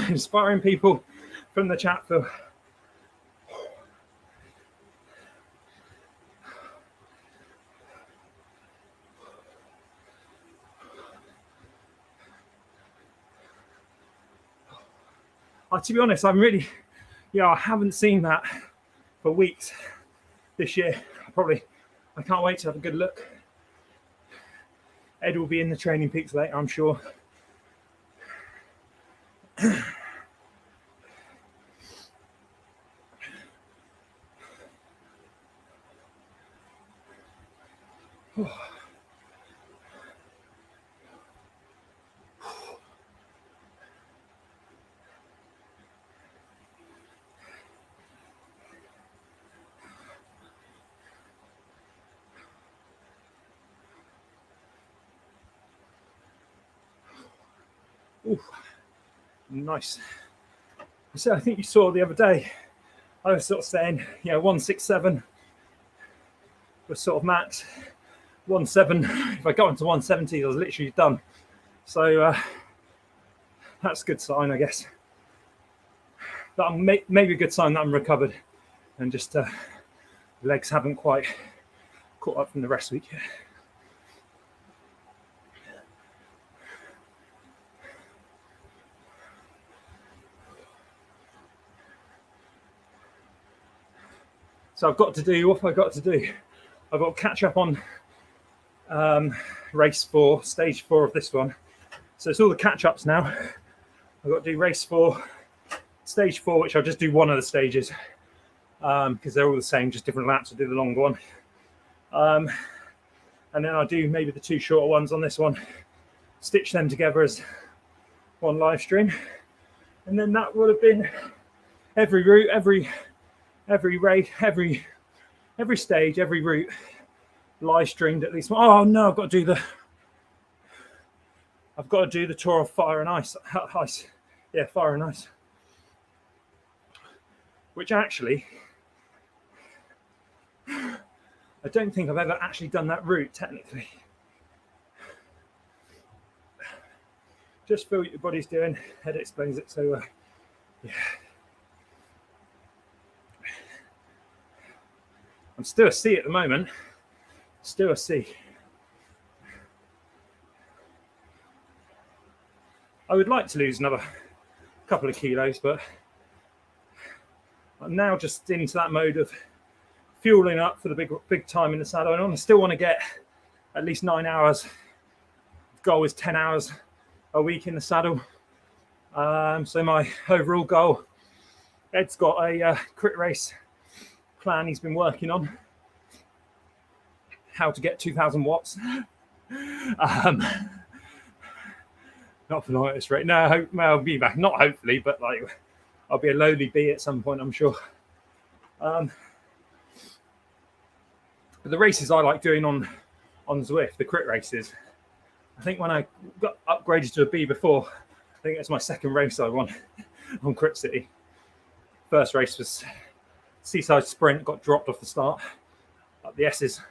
Inspiring people from the chat for to be honest, I'm really, I haven't seen that for weeks this year. I can't wait to have a good look. Ed will be in the training peaks later, I'm sure. Ooh, nice. So I think you saw the other day, I was sort of saying, 167 was sort of max. 17. If I got into 170, I was literally done. So that's a good sign, I guess. That I'm maybe a good sign that I'm recovered, and just legs haven't quite caught up from the rest week yet. So I've got to do what have I got to do. I've got to catch up on race 4, stage 4 of this one. So it's all the catch-ups now. I've got to do race 4, stage 4, which I'll just do one of the stages because they're all the same, just different laps. I'll do the longer one. And then I'll do maybe the 2 shorter ones on this one, stitch them together as one live stream. And then that would have been every route, every race, every stage, every route live streamed at least. Oh no, I've got to do the Tour of Fire and Ice. Yeah, Fire and Ice. Which actually, I don't think I've ever actually done that route technically. Just feel what your body's doing. Ed explains it so yeah. I'm still a C at the moment. Still a C. I would like to lose another couple of kilos, but I'm now just into that mode of fueling up for the big time in the saddle. And I still want to get at least 9 hours. The goal is 10 hours a week in the saddle. So my overall goal, Ed's got a crit race plan he's been working on, how to get 2,000 watts. Not for long at this rate. No, I'll be back. Not hopefully, but like I'll be a lowly B at some point, I'm sure. But the races I like doing on Zwift, the crit races. I think when I got upgraded to a B before, I think it's my second race I won on Crit City. First race was Seaside Sprint, got dropped off the start at the S's.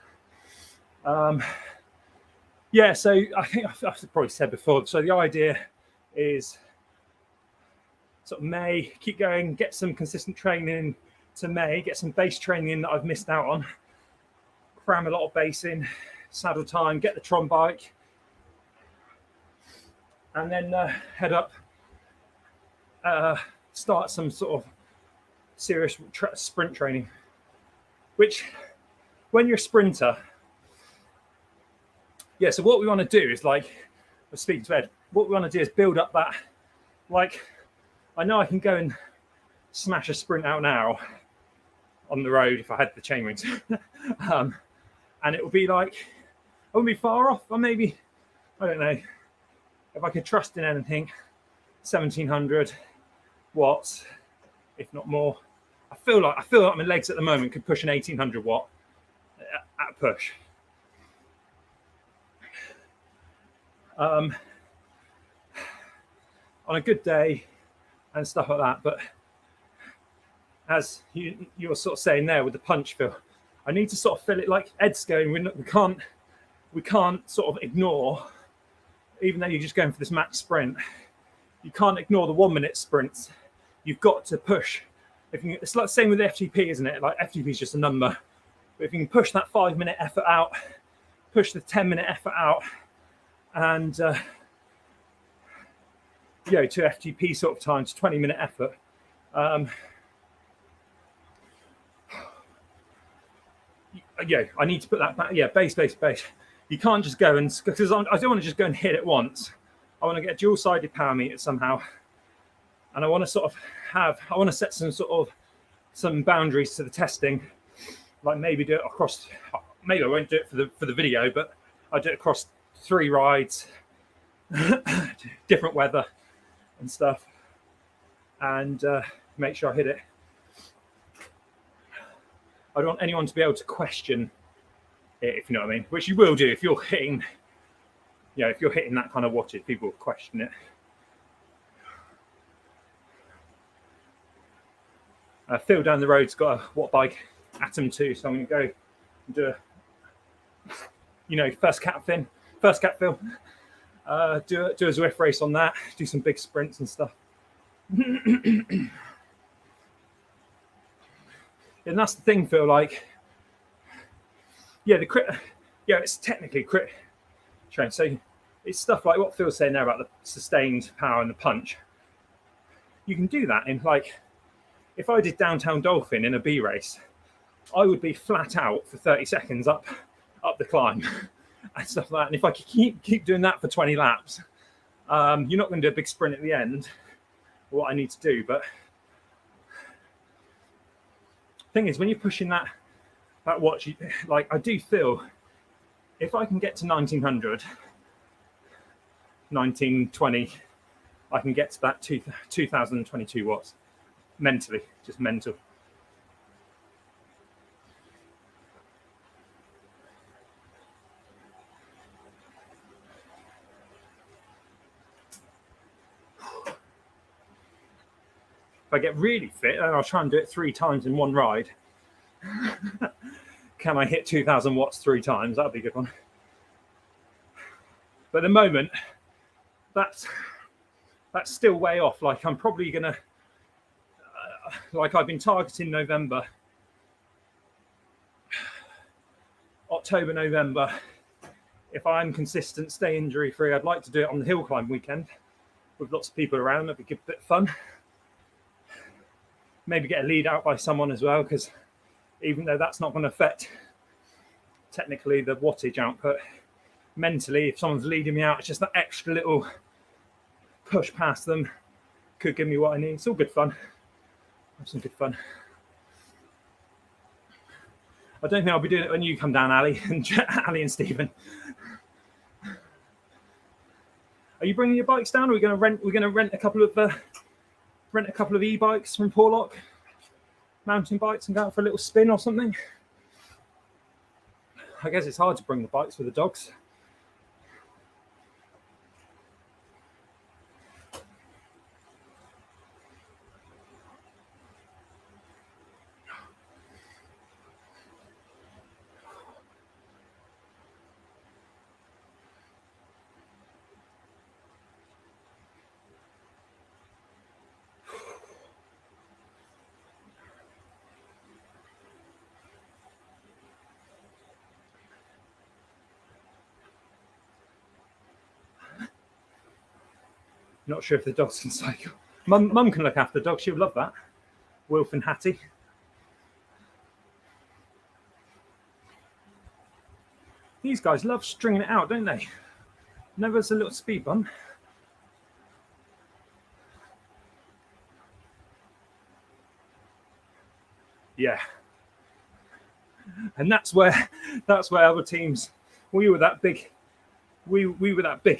Yeah, so I think I've probably said before. So the idea is sort of May, keep going, get some consistent training to May, get some base training in that I've missed out on, cram a lot of base in, saddle time, get the Tron bike, and then head up, start some sort of serious sprint training, which when you're a sprinter, yeah, so what we want to do is, like, I was speaking to Ed, what we want to do is build up that, like, I know I can go and smash a sprint out now on the road if I had the chain rings. And it will be like, I wouldn't be far off, or maybe, I don't know, if I could trust in anything, 1,700 watts, if not more. I feel like my legs at the moment could push an 1,800 watt at a push. On a good day and stuff like that. But as you were sort of saying there with the punch feel, I need to sort of feel it like Ed's going. We can't sort of ignore, even though you're just going for this max sprint, you can't ignore the 1 minute sprints. You've got to push. It's like the same with the FTP, isn't it? Like FTP is just a number. But if you can push that 5 minute effort out, push the 10 minute effort out, and to FTP sort of time, to 20 minute effort. yeah, I need to put that back. Yeah, base. You can't just go and, because I don't want to just go and hit it once. I want to get a dual-sided power meter somehow, and I want to sort of I want to set some boundaries to the testing, like maybe do it across. Maybe I won't do it for the video, but I'll do it across 3 rides, different weather and stuff, and make sure I hit it. I don't want anyone to be able to question it, if you know what I mean, which you will do if you're hitting, if you're hitting that kind of wattage, people will question it. Phil down the road's got a watt bike, Atom 2, so I'm going to go and do a, first cat Phil, do a Zwift race on that, do some big sprints and stuff. And that's the thing, Phil, like, it's technically crit train. So it's stuff like what Phil's saying there about the sustained power and the punch. You can do that in, like, if I did Downtown Dolphin in a B race, I would be flat out for 30 seconds up the climb and stuff like that. And if I could keep doing that for 20 laps, you're not going to do a big sprint at the end, what I need to do. But thing is, when you're pushing that watch, like, I do feel if I can get to 1900, 1920, I can get to that 2022 watts mentally, just mental. If I get really fit, and I'll try and do it 3 times in one ride. Can I hit 2000 watts 3 times? That'd be a good one. But at the moment, that's still way off. Like, I'm probably gonna, like, I've been targeting November, October, November. If I'm consistent, stay injury free, I'd like to do it on the hill climb weekend with lots of people around. That'd be a bit of fun. Maybe get a lead out by someone as well, because even though that's not going to affect technically the wattage output, mentally, if someone's leading me out, it's just that extra little push past them could give me what I need. It's all good fun. Have some good fun. I don't think I'll be doing it when you come down, Ali and Stephen. Are you bringing your bikes down? Are we going to rent? We're going to rent a couple of e-bikes from Porlock, mountain bikes, and go out for a little spin or something. I guess it's hard to bring the bikes with the dogs. Not sure if the dogs can cycle. Mum can look after the dogs. She would love that. Wilf and Hattie. These guys love stringing it out, don't they? Never as a little speed bump. Yeah. And that's where other teams, we were that big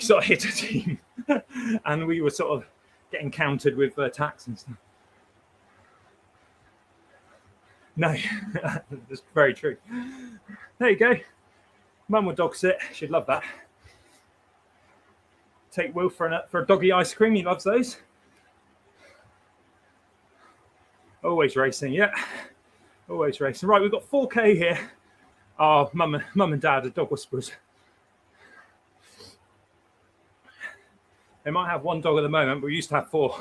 sort of hitter team, and we were sort of getting countered with attacks and stuff. No, that's very true. There you go. Mum would dog sit. She'd love that. Take Will for a doggy ice cream. He loves those. Always racing, yeah. Always racing. Right, we've got 4K here. Oh, mum and dad are dog whisperers. They might have 1 dog at the moment, but we used to have 4.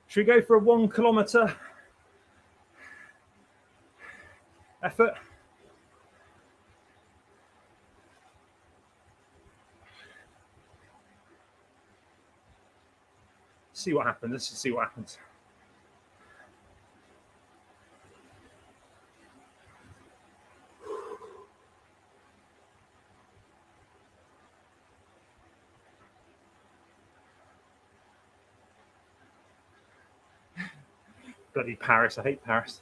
Should we go for a 1 kilometer effort? See what happens. Let's just see what happens. Bloody Paris, I hate Paris.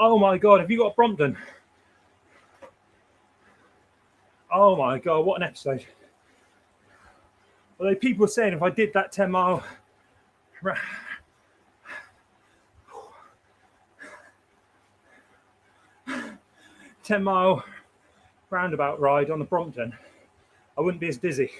Oh my God, have you got Brompton? Oh my God, what an episode. Although people were saying if I did that 10-mile 10-mile roundabout ride on the Brompton, I wouldn't be as dizzy.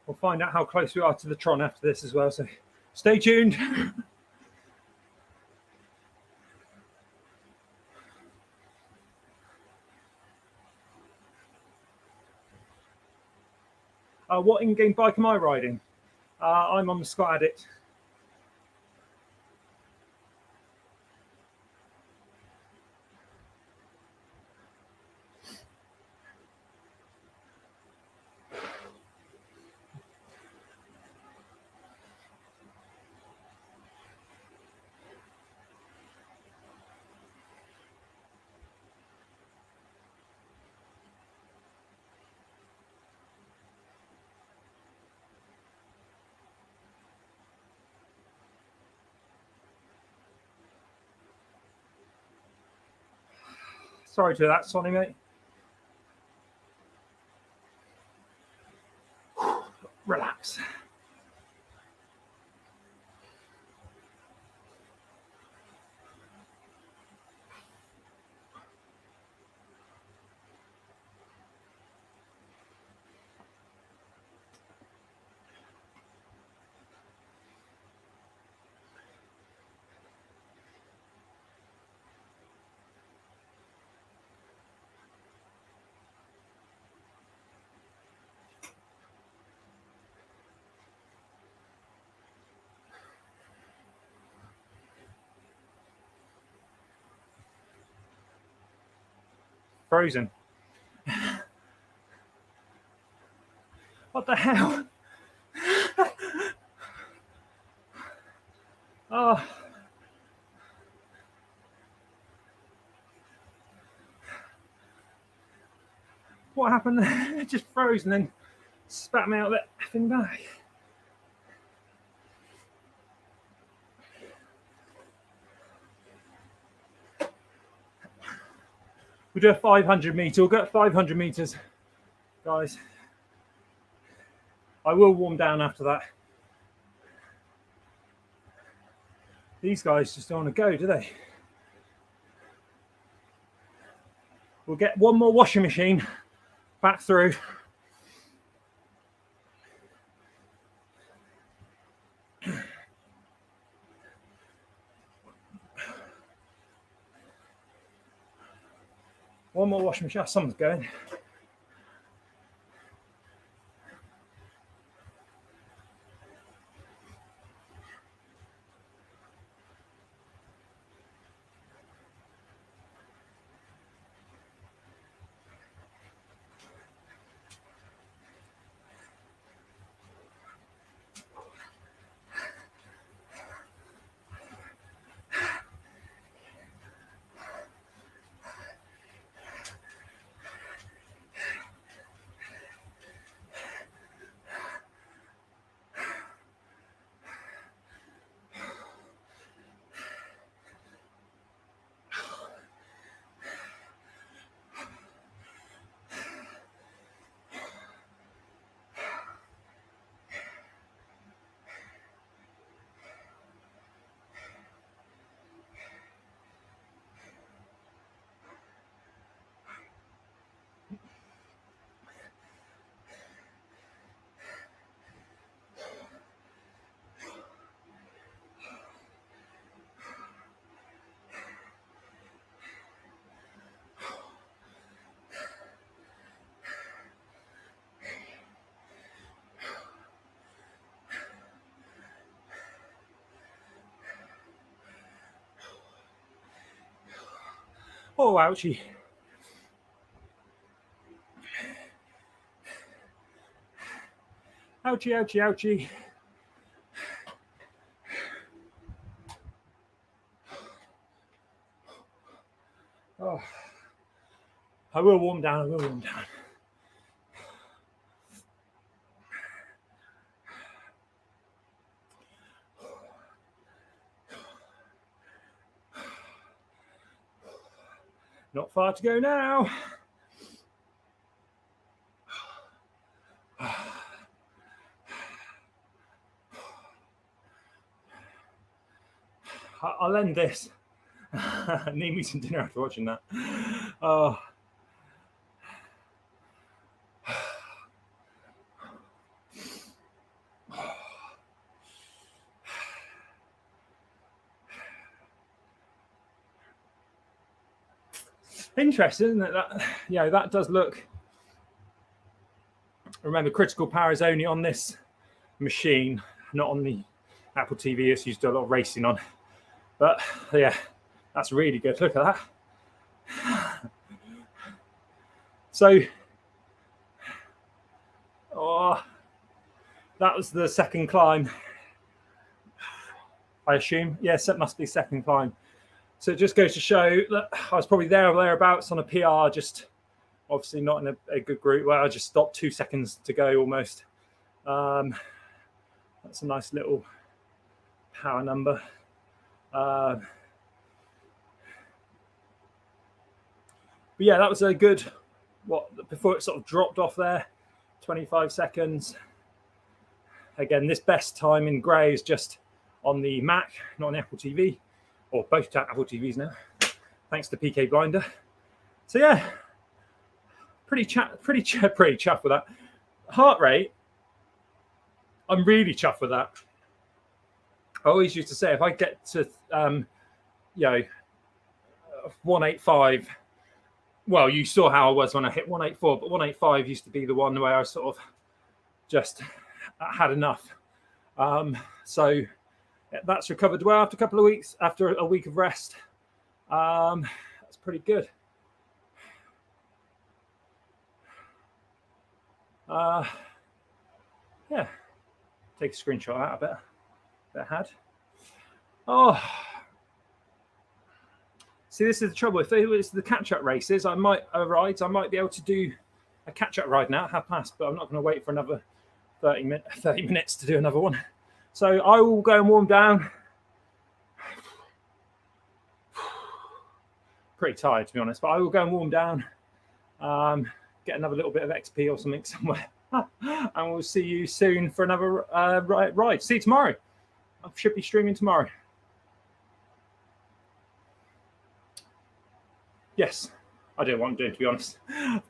We'll find out how close we are to the Tron after this as well, so stay tuned. What in-game bike am I riding? I'm on the Scott Addict. Sorry to that, Sonny, mate. Relax. Frozen. What the hell? Oh. What happened there? It just froze and then spat me out that effing bag. We'll do a 500 meter. We'll go at 500 meters, guys. I will warm down after that. These guys just don't want to go, do they? We'll get one more washing machine back through. One more washing machine. Oh, someone's going. Oh, ouchie. Ouchie, ouchie, ouchie. Oh, I will warm down, I will warm down. Not far to go now. I'll end this. I need me some dinner after watching that. Oh. Interesting, isn't it? That, yeah, that does look. Remember, critical power is only on this machine, not on the Apple TV. It's used to do a lot of racing on. But yeah, that's really good. Look at that. So, oh, that was the second climb, I assume. Yes, it must be second climb. So it just goes to show that I was probably there or thereabouts on a PR, just obviously not in a good group where I just stopped 2 seconds to go almost. That's a nice little power number. But yeah, that was a good, before it sort of dropped off there, 25 seconds. Again, this best time in grey is just on the Mac, not on Apple TV, or both Apple TVs now, thanks to PK Blinder. So yeah, pretty chuffed with that. Heart rate, I'm really chuffed with that. I always used to say if I get to, 185, well, you saw how I was when I hit 184, but 185 used to be the one where I sort of just had enough. So that's recovered well after a couple of weeks, after a week of rest. That's pretty good. Yeah, take a screenshot of that, I had. Oh, see, this is the trouble. If it was the catch-up races, I might be able to do a catch-up ride now at 12:30, but I'm not going to wait for another 30 minutes to do another one. So I will go and warm down. Pretty tired, to be honest, but I will go and warm down. Get another little bit of XP or something somewhere. And we'll see you soon for another ride. See you tomorrow. I should be streaming tomorrow. Yes. I don't know what I'm doing, to be honest.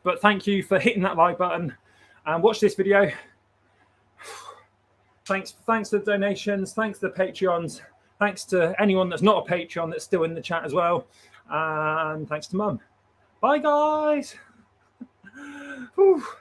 But thank you for hitting that like button and watch this video. Thanks to the donations. Thanks to the Patreons. Thanks to anyone that's not a Patreon that's still in the chat as well. And thanks to Mum. Bye, guys. Whew.